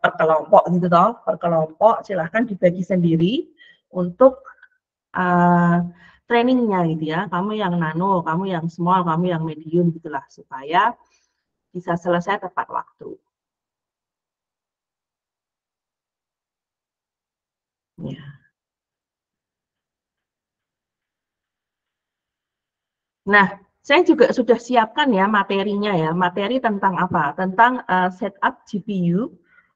per kelompok gitu toh, per kelompok silahkan dibagi sendiri untuk trainingnya gitu ya. Kamu yang nano, kamu yang small, kamu yang medium gitulah supaya bisa selesai tepat waktu. Ya. Nah, saya juga sudah siapkan ya materinya ya, materi tentang apa? Tentang setup GPU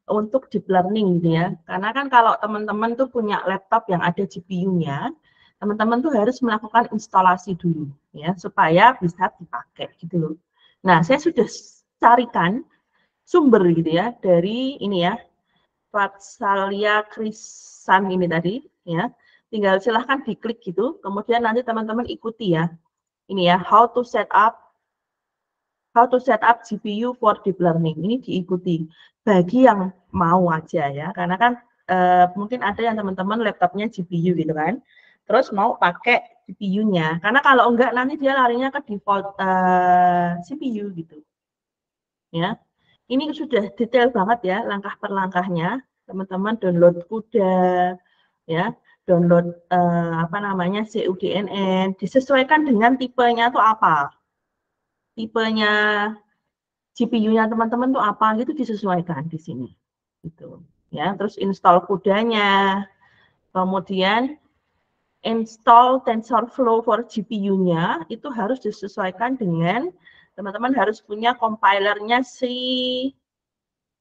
untuk deep learning gitu ya. Karena kan kalau teman-teman tuh punya laptop yang ada GPU-nya, teman-teman tuh harus melakukan instalasi dulu ya supaya bisa dipakai gitu loh. Nah, saya sudah carikan sumber gitu ya dari ini ya, Vatsalya Krisan ini tadi ya. Tinggal silahkan diklik gitu, kemudian nanti teman-teman ikuti ya. Ini ya, how to set up GPU for deep learning. Ini diikuti bagi yang mau aja ya, karena kan mungkin ada yang teman-teman laptopnya GPU gitu kan, terus mau pakai GPU-nya, karena kalau enggak nanti dia larinya ke default CPU gitu ya. Ini sudah detail banget ya langkah per langkahnya, teman-teman download kuda ya, download apa namanya CUDNN, disesuaikan dengan tipenya tuh apa, tipenya GPU-nya teman-teman tuh apa gitu, disesuaikan di sini gitu ya. Terus install kudanya, kemudian install TensorFlow for GPU-nya itu harus disesuaikan dengan teman-teman harus punya compilernya si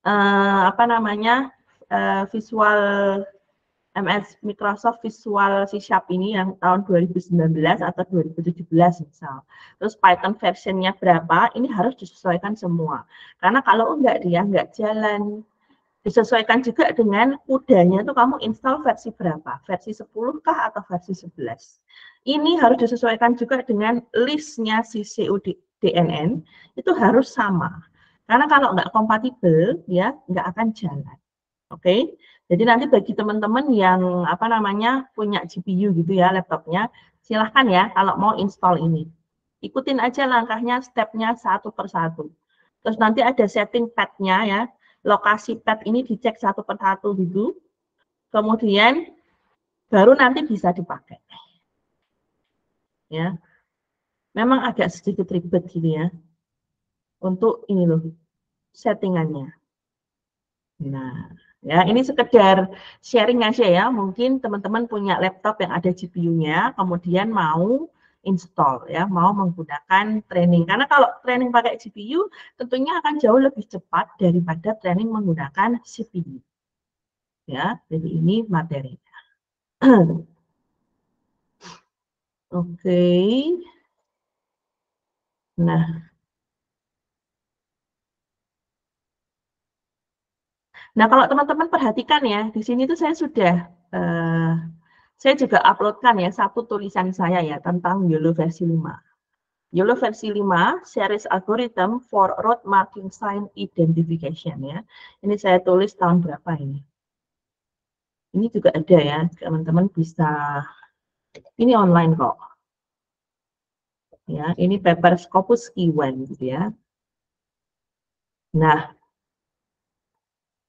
apa namanya Visual Microsoft Visual C# ini yang tahun 2019 atau 2017 misal. Terus Python versionnya berapa, ini harus disesuaikan semua. Karena kalau enggak dia enggak jalan. Disesuaikan juga dengan kudanya itu kamu install versi berapa, versi 10 kah atau versi 11. Ini harus disesuaikan juga dengan listnya si CUDNN, itu harus sama. Karena kalau enggak kompatibel, ya enggak akan jalan. Oke, jadi nanti bagi teman-teman yang apa namanya punya GPU gitu ya laptopnya, silahkan ya kalau mau install ini. Ikutin aja langkahnya, stepnya satu per satu. Terus nanti ada setting pad-nya ya, lokasi pad ini dicek satu per satu dulu, kemudian baru nanti bisa dipakai. Ya, memang agak sedikit ribet gitu ya untuk ini loh settingannya. Nah, ya ini sekedar sharing aja ya. Mungkin teman-teman punya laptop yang ada GPU-nya, kemudian mau install ya, mau menggunakan training. Karena kalau training pakai GPU tentunya akan jauh lebih cepat daripada training menggunakan CPU. Ya, jadi ini materinya. Oke. Nah, kalau teman-teman perhatikan ya, di sini tuh saya sudah saya juga uploadkan ya satu tulisan saya ya tentang YOLO versi 5. YOLO versi 5, Series Algorithm for Road Marking Sign Identification ya. Ini saya tulis tahun berapa ini? Ini juga ada ya, teman-teman bisa, ini online kok. Ya, ini paper Scopus Q1 gitu ya. Nah,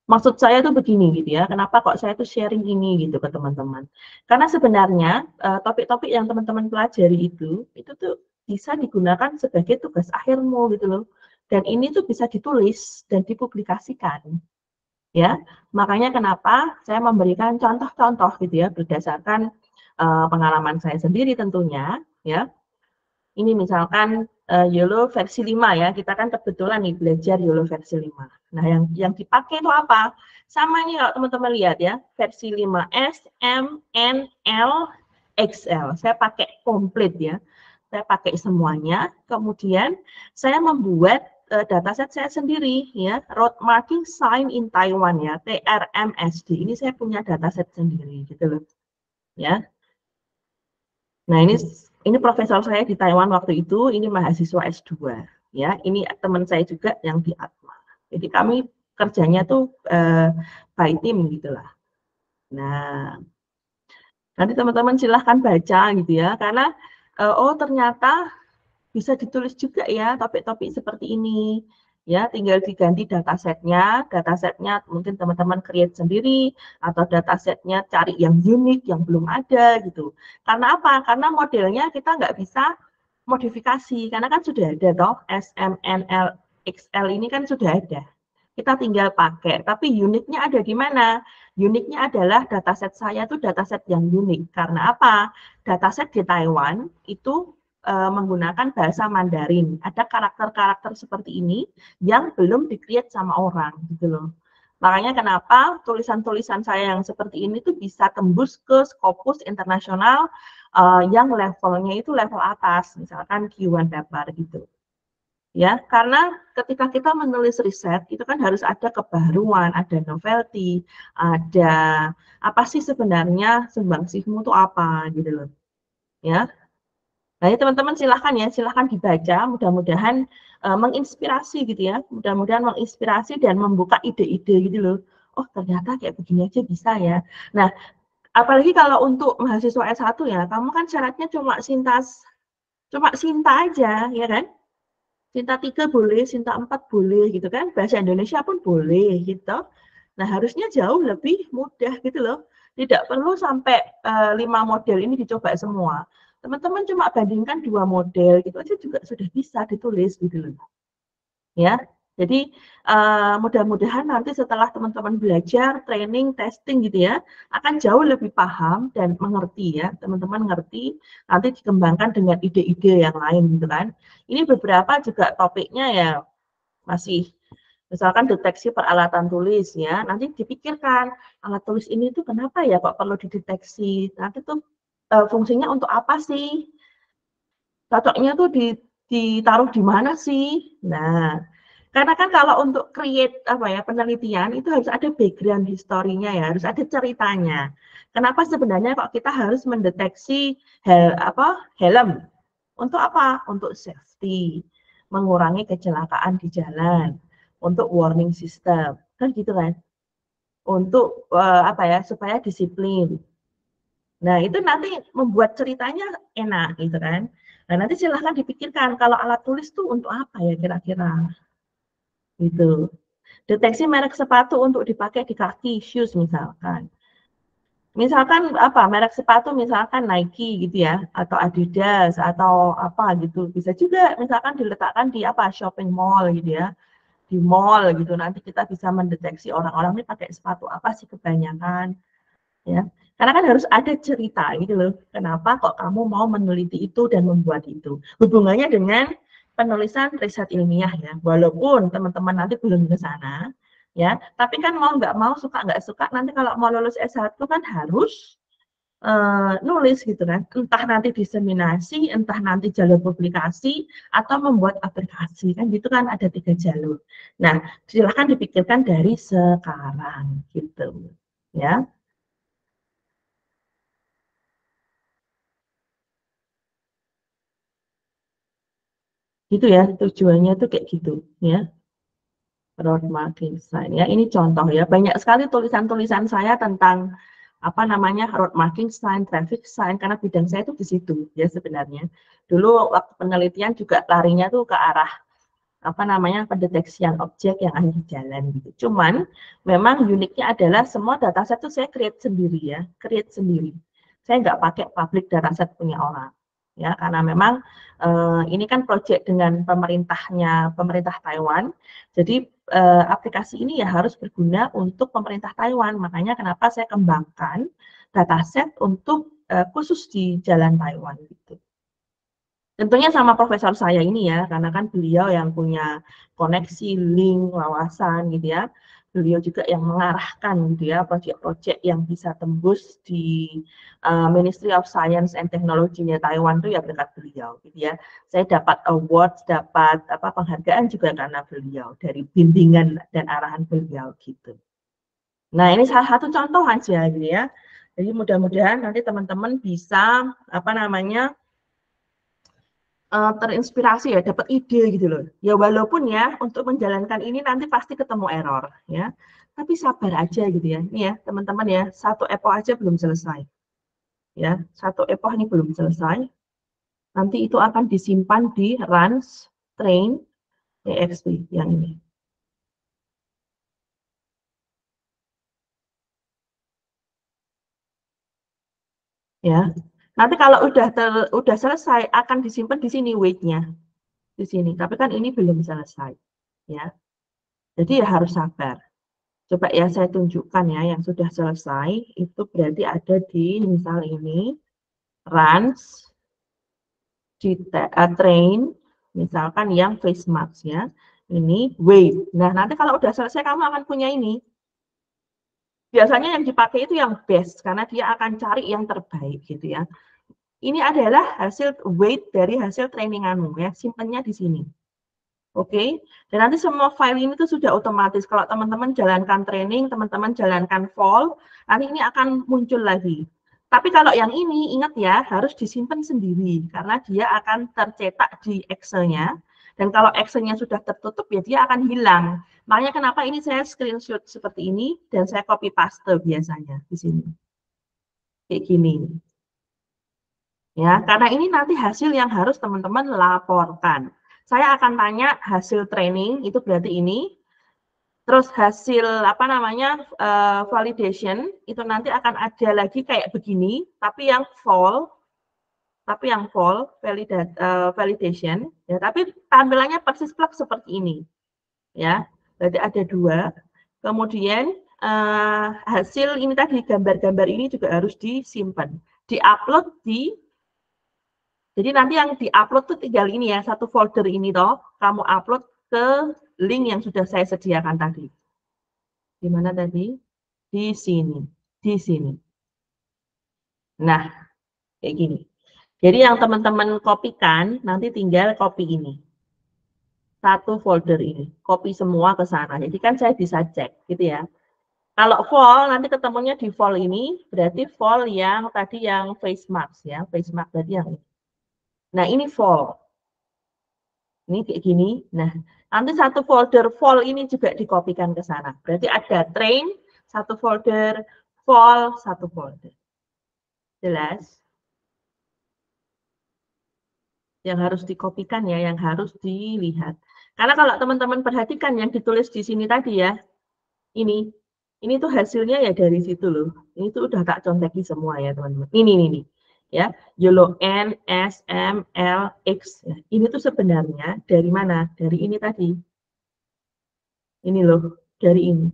maksud saya tuh begini gitu ya, kenapa kok saya tuh sharing ini gitu ke teman-teman. Karena sebenarnya topik-topik yang teman-teman pelajari itu tuh bisa digunakan sebagai tugas akhirmu gitu loh. Dan ini tuh bisa ditulis dan dipublikasikan. Ya, makanya kenapa saya memberikan contoh-contoh gitu ya berdasarkan pengalaman saya sendiri tentunya ya. Ini misalkan YOLO versi 5 ya, kita kan kebetulan nih belajar YOLO versi 5. Nah, yang dipakai itu apa? Sama nih kalau teman-teman lihat ya, versi 5S, M, N, L, XL. Saya pakai komplit ya. Saya pakai semuanya. Kemudian saya membuat dataset saya sendiri ya, Road Marking Sign in Taiwan ya, TRMSD. Ini saya punya dataset sendiri gitu loh. Ya. Nah, ini profesor saya di Taiwan waktu itu, ini mahasiswa S2 ya. Ini teman saya juga yang di Atma. Jadi kami kerjanya tuh by team gitulah. Nah, nanti teman-teman silahkan baca gitu ya, karena oh ternyata bisa ditulis juga ya topik-topik seperti ini. Ya, tinggal diganti datasetnya mungkin teman-teman create sendiri, atau datasetnya cari yang unik, yang belum ada gitu. Karena apa? Karena modelnya kita nggak bisa modifikasi, karena kan sudah ada toh, SMNL XL ini kan sudah ada. Kita tinggal pakai, tapi uniknya ada di mana? Uniknya adalah dataset saya itu dataset yang unik. Karena apa? Dataset di Taiwan itu menggunakan bahasa Mandarin. Ada karakter-karakter seperti ini yang belum di-create sama orang, gitu loh. Makanya kenapa tulisan-tulisan saya yang seperti ini tuh bisa tembus ke Scopus internasional yang levelnya itu level atas, misalkan Q1 paper gitu. Ya, karena ketika kita menulis riset itu kan harus ada kebaruan, ada novelty, ada apa sih sebenarnya sumbangsihmu itu apa gitu loh. Ya. Nah, teman-teman silahkan dibaca, mudah-mudahan menginspirasi gitu ya, mudah-mudahan menginspirasi dan membuka ide-ide gitu loh. Oh, ternyata kayak begini aja bisa ya. Nah, apalagi kalau untuk mahasiswa S1 ya, kamu kan syaratnya cuma Sinta aja, ya kan? Sinta 3 boleh, Sinta 4 boleh gitu kan. Bahasa Indonesia pun boleh gitu. Nah, harusnya jauh lebih mudah gitu loh. Tidak perlu sampai 5 model ini dicoba semua. Teman-teman cuma bandingkan 2 model gitu aja juga sudah bisa ditulis gitu loh. Ya. Jadi mudah-mudahan nanti setelah teman-teman belajar, training, testing gitu ya, akan jauh lebih paham dan mengerti ya. Teman-teman ngerti, nanti dikembangkan dengan ide-ide yang lain gitu kan. Ini beberapa juga topiknya ya masih misalkan deteksi peralatan tulis ya. Nanti dipikirkan alat tulis ini tuh kenapa ya kok perlu dideteksi. Nanti tuh fungsinya untuk apa sih? Cocoknya tuh ditaruh di mana sih? Nah, karena kan kalau untuk create apa ya penelitian itu harus ada background historinya ya, harus ada ceritanya. Kenapa sebenarnya kok kita harus mendeteksi helm? Untuk apa? Untuk safety, mengurangi kecelakaan di jalan, untuk warning system, kan gitu kan? Untuk apa ya supaya disiplin. Nah, itu nanti membuat ceritanya enak gitu kan. Nah, nanti silahkan dipikirkan kalau alat tulis tuh untuk apa ya kira-kira. Gitu. Deteksi merek sepatu untuk dipakai di kaki, shoes misalkan. Misalkan apa, merek sepatu misalkan Nike gitu ya, atau Adidas, atau apa gitu. Bisa juga misalkan diletakkan di apa, shopping mall gitu ya. Di mall gitu, nanti kita bisa mendeteksi orang-orang ini pakai sepatu apa sih kebanyakan. Ya, karena kan harus ada cerita gitu loh. Kenapa kok kamu mau meneliti itu dan membuat itu? Hubungannya dengan penulisan riset ilmiah ya. Walaupun teman-teman nanti belum ke sana, ya, tapi kan mau nggak mau, suka nggak suka, nanti kalau mau lulus S1 kan harus nulis gitu kan. Entah nanti diseminasi, entah nanti jalur publikasi, atau membuat aplikasi. Kan gitu kan ada 3 jalur. Nah, silahkan dipikirkan dari sekarang gitu. Ya. Gitu ya, tujuannya tuh kayak gitu ya. Road marking sign ya. Ini contoh ya. Banyak sekali tulisan-tulisan saya tentang apa namanya road marking sign, traffic sign karena bidang saya itu di situ ya sebenarnya. Dulu waktu penelitian juga larinya tuh ke arah apa namanya pendeteksian objek yang ada di jalan gitu. Cuman memang uniknya adalah semua dataset itu saya create sendiri ya, create sendiri. Saya nggak pakai public dataset punya orang ya karena memang ini kan proyek dengan pemerintah Taiwan. Jadi aplikasi ini ya harus berguna untuk pemerintah Taiwan. Makanya kenapa saya kembangkan dataset untuk khusus di jalan Taiwan gitu. Tentunya sama profesor saya ini ya, karena kan beliau yang punya koneksi, link, wawasan gitu ya. Beliau juga yang mengarahkan gitu ya, proyek-proyek yang bisa tembus di Ministry of Science and Technology-nya Taiwan itu ya berkat beliau gitu ya. Saya dapat award, dapat apa penghargaan juga karena beliau dari bimbingan dan arahan beliau gitu. Nah, ini salah satu contoh aja gitu ya. Jadi mudah-mudahan nanti teman-teman bisa apa namanya terinspirasi ya, dapat ide gitu loh. Ya walaupun ya untuk menjalankan ini nanti pasti ketemu error ya. Tapi sabar aja gitu ya. Ini ya teman-teman ya, satu epoch aja belum selesai. Ya, satu epoch ini belum selesai. Nanti itu akan disimpan di runs train EXP yang ini. Ya. Nanti kalau udah selesai akan disimpan di sini weight-nya di sini. Tapi kan ini belum selesai ya. Jadi ya harus sabar. Coba ya saya tunjukkan ya yang sudah selesai, itu berarti ada di misal ini, runs, di train, misalkan yang face mask ya, ini wave. Nah, nanti kalau udah selesai kamu akan punya ini. Biasanya yang dipakai itu yang best, karena dia akan cari yang terbaik gitu ya. Ini adalah hasil weight dari hasil traininganmu ya, simpennya di sini. Oke, dan nanti semua file ini tuh sudah otomatis. Kalau teman-teman jalankan training, teman-teman jalankan fall, nanti ini akan muncul lagi. Tapi kalau yang ini, ingat ya, harus disimpan sendiri, karena dia akan tercetak di Excel-nya. Dan kalau Excel-nya sudah tertutup, ya dia akan hilang. Makanya kenapa ini saya screenshot seperti ini, dan saya copy paste biasanya di sini. Kayak gini. Ya, karena ini nanti hasil yang harus teman-teman laporkan. Saya akan tanya hasil training, itu berarti ini. Terus hasil apa namanya validation itu nanti akan ada lagi kayak begini, tapi yang full validation ya, tapi tampilannya persis plug seperti ini ya. Berarti ada dua. Kemudian hasil ini tadi gambar-gambar ini juga harus disimpan, diupload di. Jadi nanti yang diupload tuh tinggal ini ya, satu folder ini toh, kamu upload ke link yang sudah saya sediakan tadi. Di mana tadi? Di sini, di sini. Nah, kayak gini. Jadi yang teman-teman kopikan, nanti tinggal copy ini. Satu folder ini, copy semua ke sana. Jadi kan saya bisa cek, gitu ya. Kalau fall, nanti ketemunya di fall ini, berarti fall yang tadi yang face mask ya, face mask tadi yang ini. Nah, ini fall. Ini kayak gini. Nah, nanti satu folder fall ini juga dikopikan ke sana. Berarti ada train, satu folder, fall, satu folder. Jelas? Yang harus dikopikan ya, yang harus dilihat. Karena kalau teman-teman perhatikan yang ditulis di sini tadi ya, ini tuh hasilnya ya dari situ loh. Ini tuh udah tak contekin semua ya teman-teman. Ini ya, YOLO N, S, M, L, X. Ya. Ini tuh sebenarnya dari mana? Dari ini tadi. Ini loh, dari ini.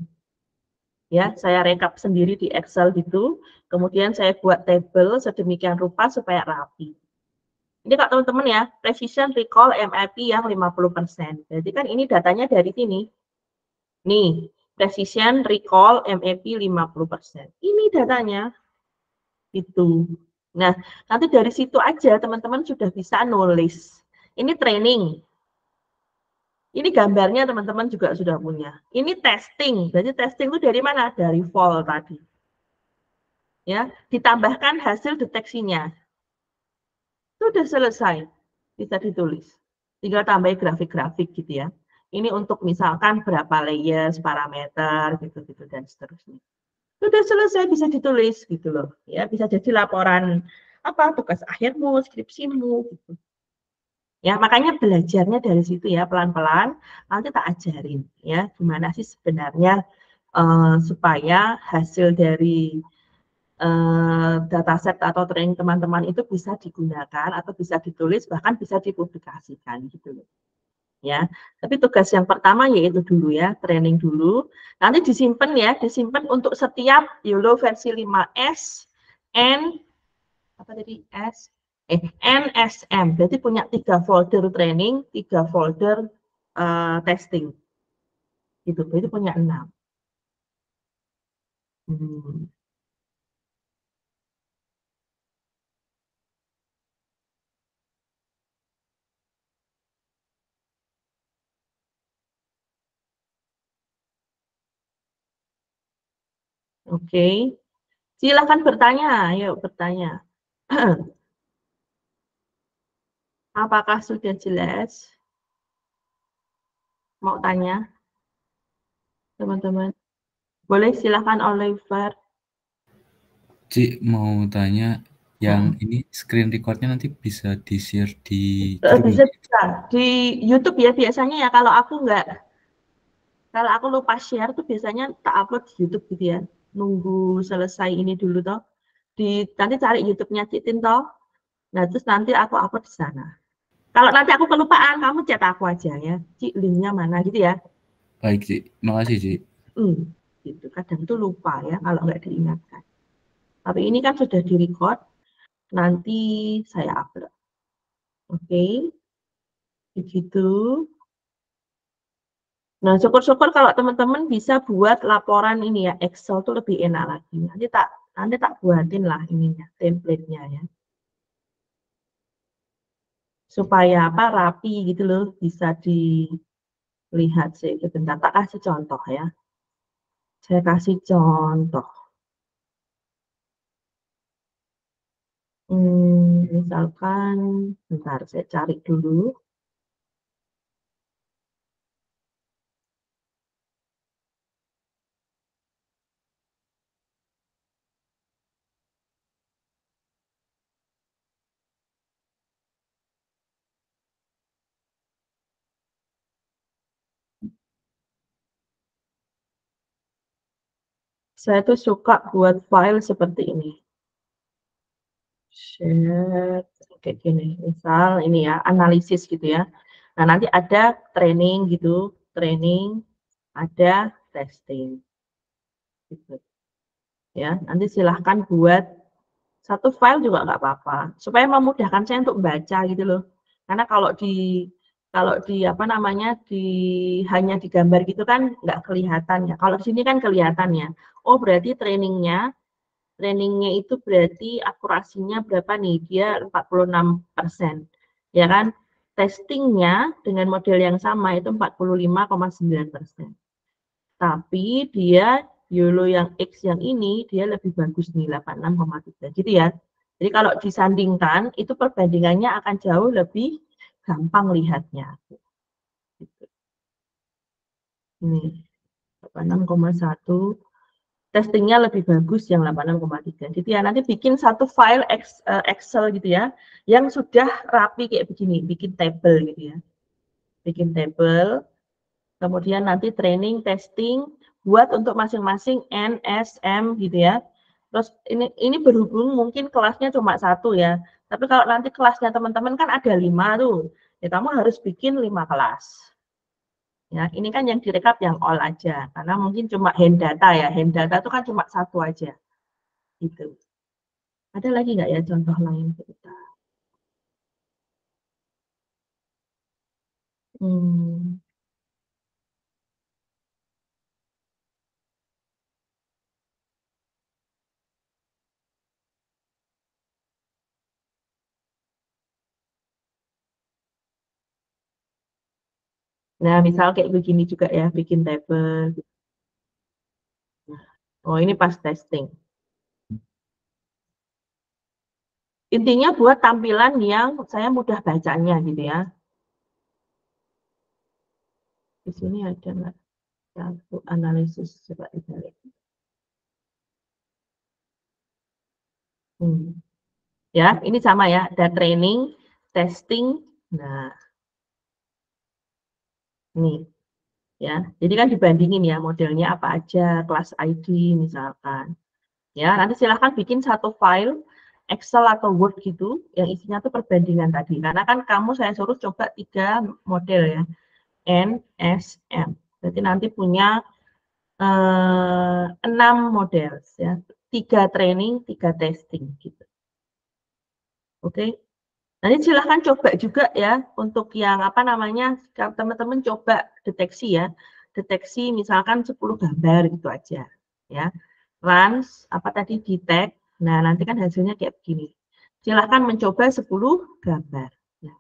Ya, saya rekap sendiri di Excel gitu. Kemudian saya buat tabel sedemikian rupa supaya rapi. Ini Kak teman-teman ya, precision recall MIP yang 50%. Jadi kan ini datanya dari sini. Nih, precision recall MIP 50%. Ini datanya. Itu. Nah, nanti dari situ aja teman-teman sudah bisa nulis. Ini training. Ini gambarnya teman-teman juga sudah punya. Ini testing. Jadi testing itu dari mana? Dari fall tadi. Ya, ditambahkan hasil deteksinya. Sudah selesai. Bisa ditulis. Tinggal tambahin grafik-grafik gitu ya. Ini untuk misalkan berapa layers, parameter, gitu-gitu dan seterusnya. Sudah selesai bisa ditulis gitu loh. Ya, bisa jadi laporan apa tugas akhirmu, skripsimu gitu. Ya, makanya belajarnya dari situ ya pelan-pelan. Nanti tak ajarin ya gimana sih sebenarnya supaya hasil dari dataset atau training teman-teman itu bisa digunakan atau bisa ditulis bahkan bisa dipublikasikan gitu loh. Ya, tapi tugas yang pertama yaitu dulu ya, training dulu. Nanti disimpan ya, disimpan untuk setiap YOLO versi 5S, N, apa tadi, NSM. Berarti punya 3 folder training, 3 folder testing. Gitu, berarti punya 6. Oke, silakan bertanya, ayo bertanya. Apakah sudah jelas? Mau tanya, teman-teman? Boleh silakan Oliver. Cik mau tanya, yang ini screen recordnya nanti bisa di-share di grup Bisa, bisa. Di YouTube ya biasanya ya, kalau aku nggak, kalau aku lupa share tuh biasanya tak upload di YouTube gitu ya. Nunggu selesai ini dulu toh. Nanti cari YouTube-nya Citin toh. Nah, terus nanti aku upload di sana. Kalau nanti aku kelupaan, kamu chat aku aja ya. Cik, linknya mana gitu ya. Baik, Cik. Makasih, Cik. gitu. Kadang itu lupa ya kalau nggak diingatkan. Tapi ini kan sudah direcord, nanti saya upload. Oke, begitu. Nah, syukur-syukur kalau teman-teman bisa buat laporan ini ya, Excel tuh lebih enak lagi. Nanti tak buatin lah ininya, template-nya ya. Supaya apa rapi gitu loh, bisa dilihat sih. Sebentar, tak kasih contoh ya. Saya kasih contoh. Misalkan, bentar saya cari dulu. Saya tuh suka buat file seperti ini. Share, kayak gini. Misal ini ya, analisis gitu ya. Nah, nanti ada training gitu, training, ada testing. Gitu. Ya, nanti silahkan buat satu file juga nggak apa-apa, supaya memudahkan saya untuk baca gitu loh. Karena kalau di apa namanya hanya digambar gitu kan nggak kelihatan ya. Kalau di sini kan kelihatan ya. Oh berarti trainingnya itu berarti akurasinya berapa nih? Dia 46%. Ya kan? Testingnya dengan model yang sama itu 45,9%. Tapi dia YOLO yang X yang ini dia lebih bagus nih 86,3 gitu ya. Jadi kalau disandingkan itu perbandingannya akan jauh lebih gampang lihatnya. Gitu. Ini 86,1, testingnya lebih bagus yang 86,3. Jadi ya nanti bikin satu file Excel gitu ya, yang sudah rapi kayak begini, bikin table gitu ya. Bikin table, kemudian nanti training, testing, buat untuk masing-masing NSM gitu ya. Terus ini berhubung mungkin kelasnya cuma satu ya. Tapi kalau nanti kelasnya teman-teman kan ada 5 tuh. Ya kamu harus bikin 5 kelas. Ya, ini kan yang direkap yang all aja. Karena mungkin cuma hand data ya. Hand data itu kan cuma satu aja. Gitu. Ada lagi nggak ya contoh lain kita? Hmm. Nah, misal kayak begini juga ya, bikin table. Oh, ini pas testing. Intinya buat tampilan yang saya mudah bacanya gitu ya. Di sini ada nggak satu analisis coba dibalik. Ya, ini sama ya, ada training, testing. Nah, ini ya. Jadi kan dibandingin ya modelnya apa aja, kelas ID misalkan. Ya, nanti silahkan bikin satu file Excel atau Word gitu yang isinya tuh perbandingan tadi. Karena kan kamu saya suruh coba 3 model ya. NSM. Berarti nanti punya 6 model ya. 3 training, 3 testing gitu. Oke. Nanti silahkan coba juga ya untuk yang apa namanya, teman-teman coba deteksi ya. Deteksi misalkan 10 gambar gitu aja ya. Runs apa tadi detect. Nah, nanti kan hasilnya kayak begini. Silahkan mencoba 10 gambar. Nah,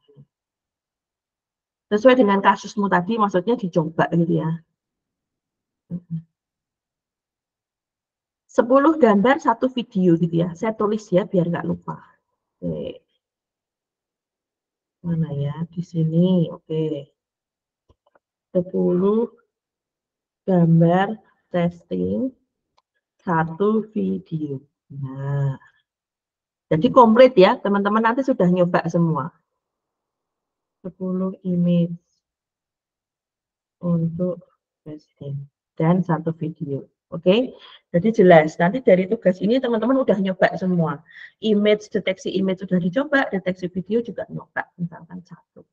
sesuai dengan kasusmu tadi maksudnya dicoba gitu ya. 10 gambar, 1 video gitu ya. Saya tulis ya biar nggak lupa. Oke. Mana ya? Di sini. Oke. 10 gambar testing, 1 video. Nah, jadi komplit ya. Teman-teman nanti sudah nyoba semua. 10 image untuk testing dan 1 video. Oke, jadi jelas. Nanti dari tugas ini teman-teman udah nyoba semua. Deteksi image sudah dicoba, deteksi video juga nyoba, misalkan 1.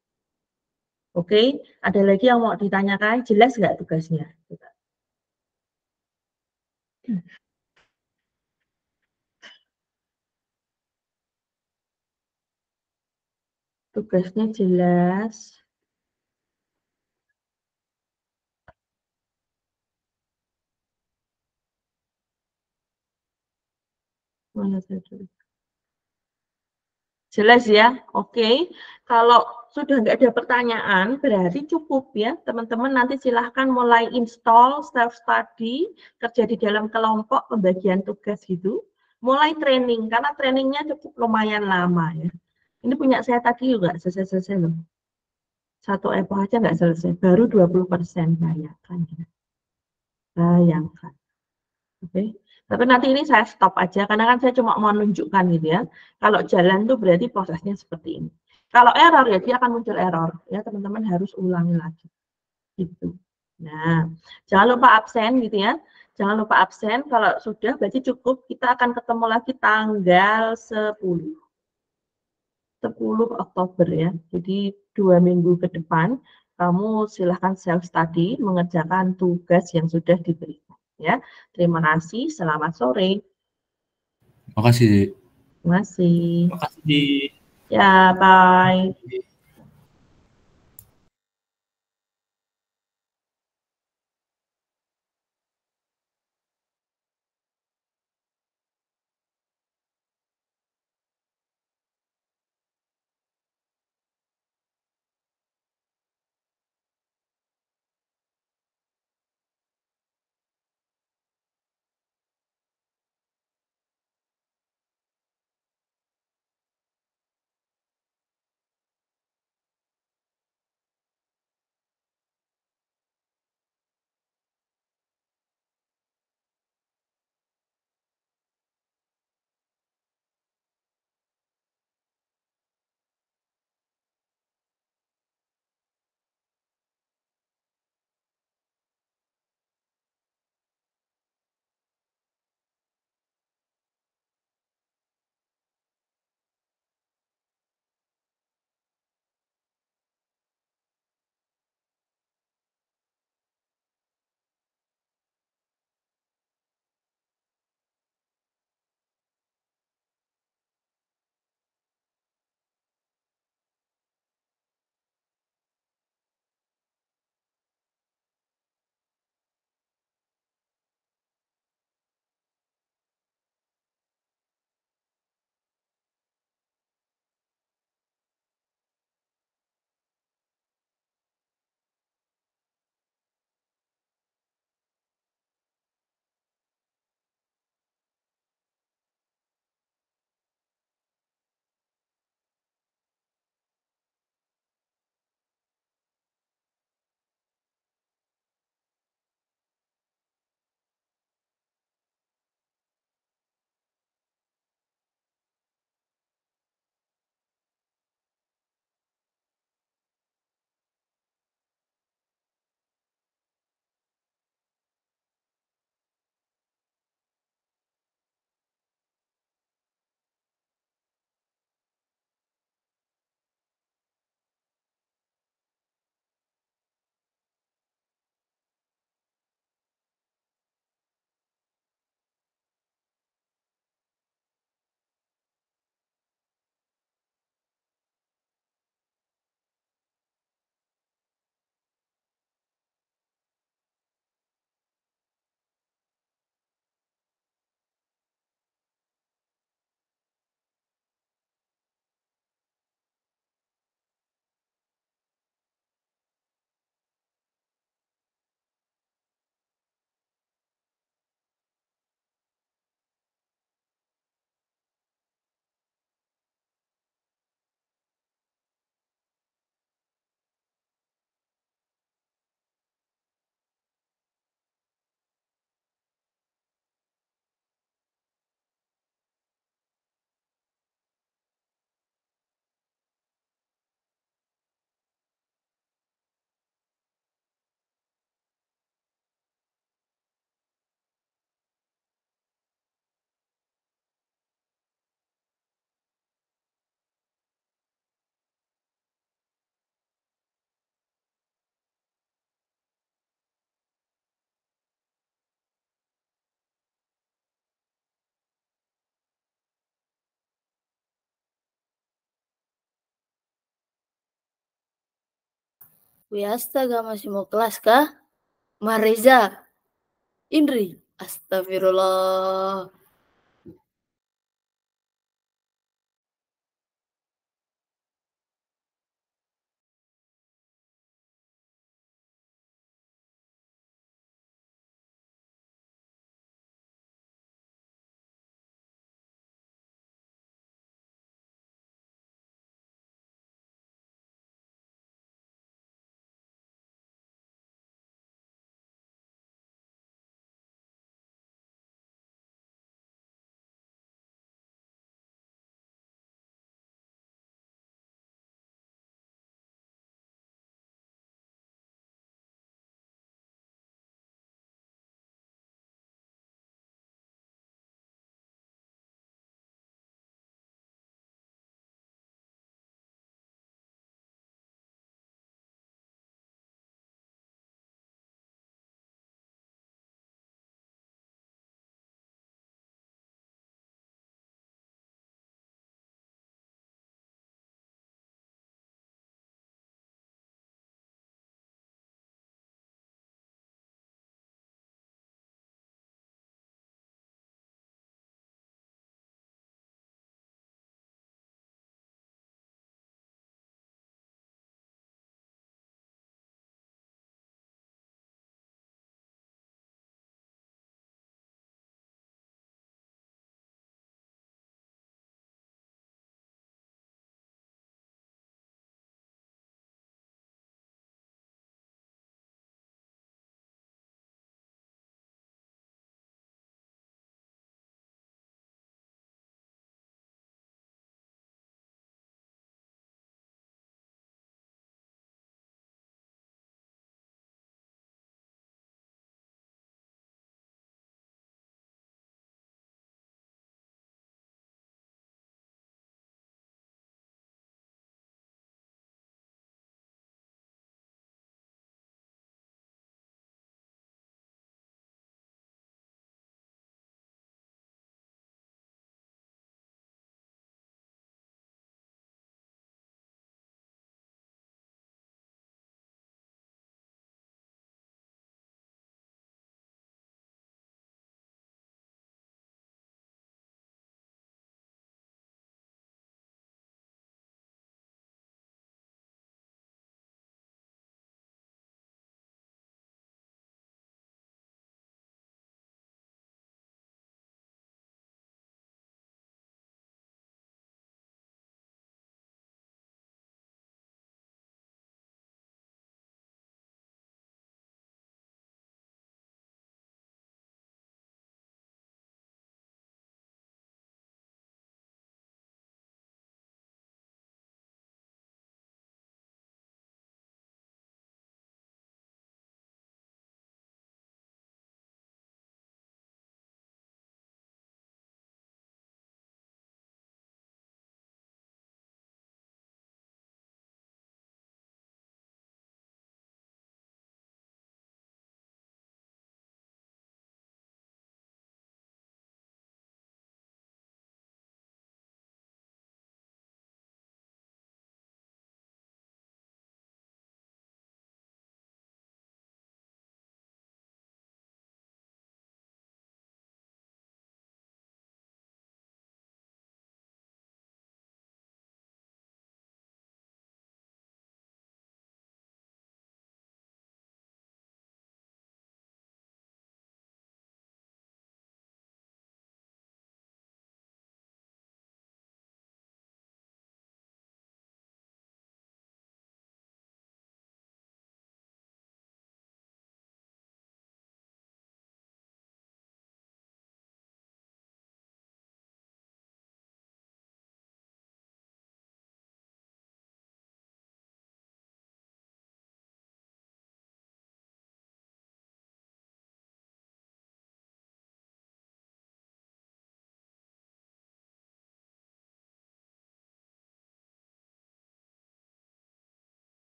Oke, ada lagi yang mau ditanyakan? Jelas nggak tugasnya? Tugasnya jelas. Mana tadi? Jelas ya? Oke. Kalau sudah nggak ada pertanyaan, berarti cukup ya. Teman-teman nanti silahkan mulai install self-study, kerja di dalam kelompok, pembagian tugas gitu. Mulai training, karena trainingnya cukup lumayan lama ya. Ini punya saya tadi juga selesai-selesai loh. Satu epoch aja nggak selesai, baru 20%. Bayangkan ya. Bayangkan. Oke. Tapi nanti ini saya stop aja, karena kan saya cuma mau menunjukkan gitu ya. Kalau jalan tuh berarti prosesnya seperti ini. Kalau error ya dia akan muncul error. Ya teman-teman harus ulangi lagi. Gitu. Nah, jangan lupa absen gitu ya. Jangan lupa absen. Kalau sudah berarti cukup. Kita akan ketemu lagi tanggal 10. 10 Oktober ya. Jadi 2 minggu ke depan kamu silahkan self study mengerjakan tugas yang sudah diberikan ya. Terima kasih. Selamat sore. Makasih. Masih. Makasih. Ya, bye. Wih, astaga, masih mau kelas kah? Mariza, Indri, astagfirullah.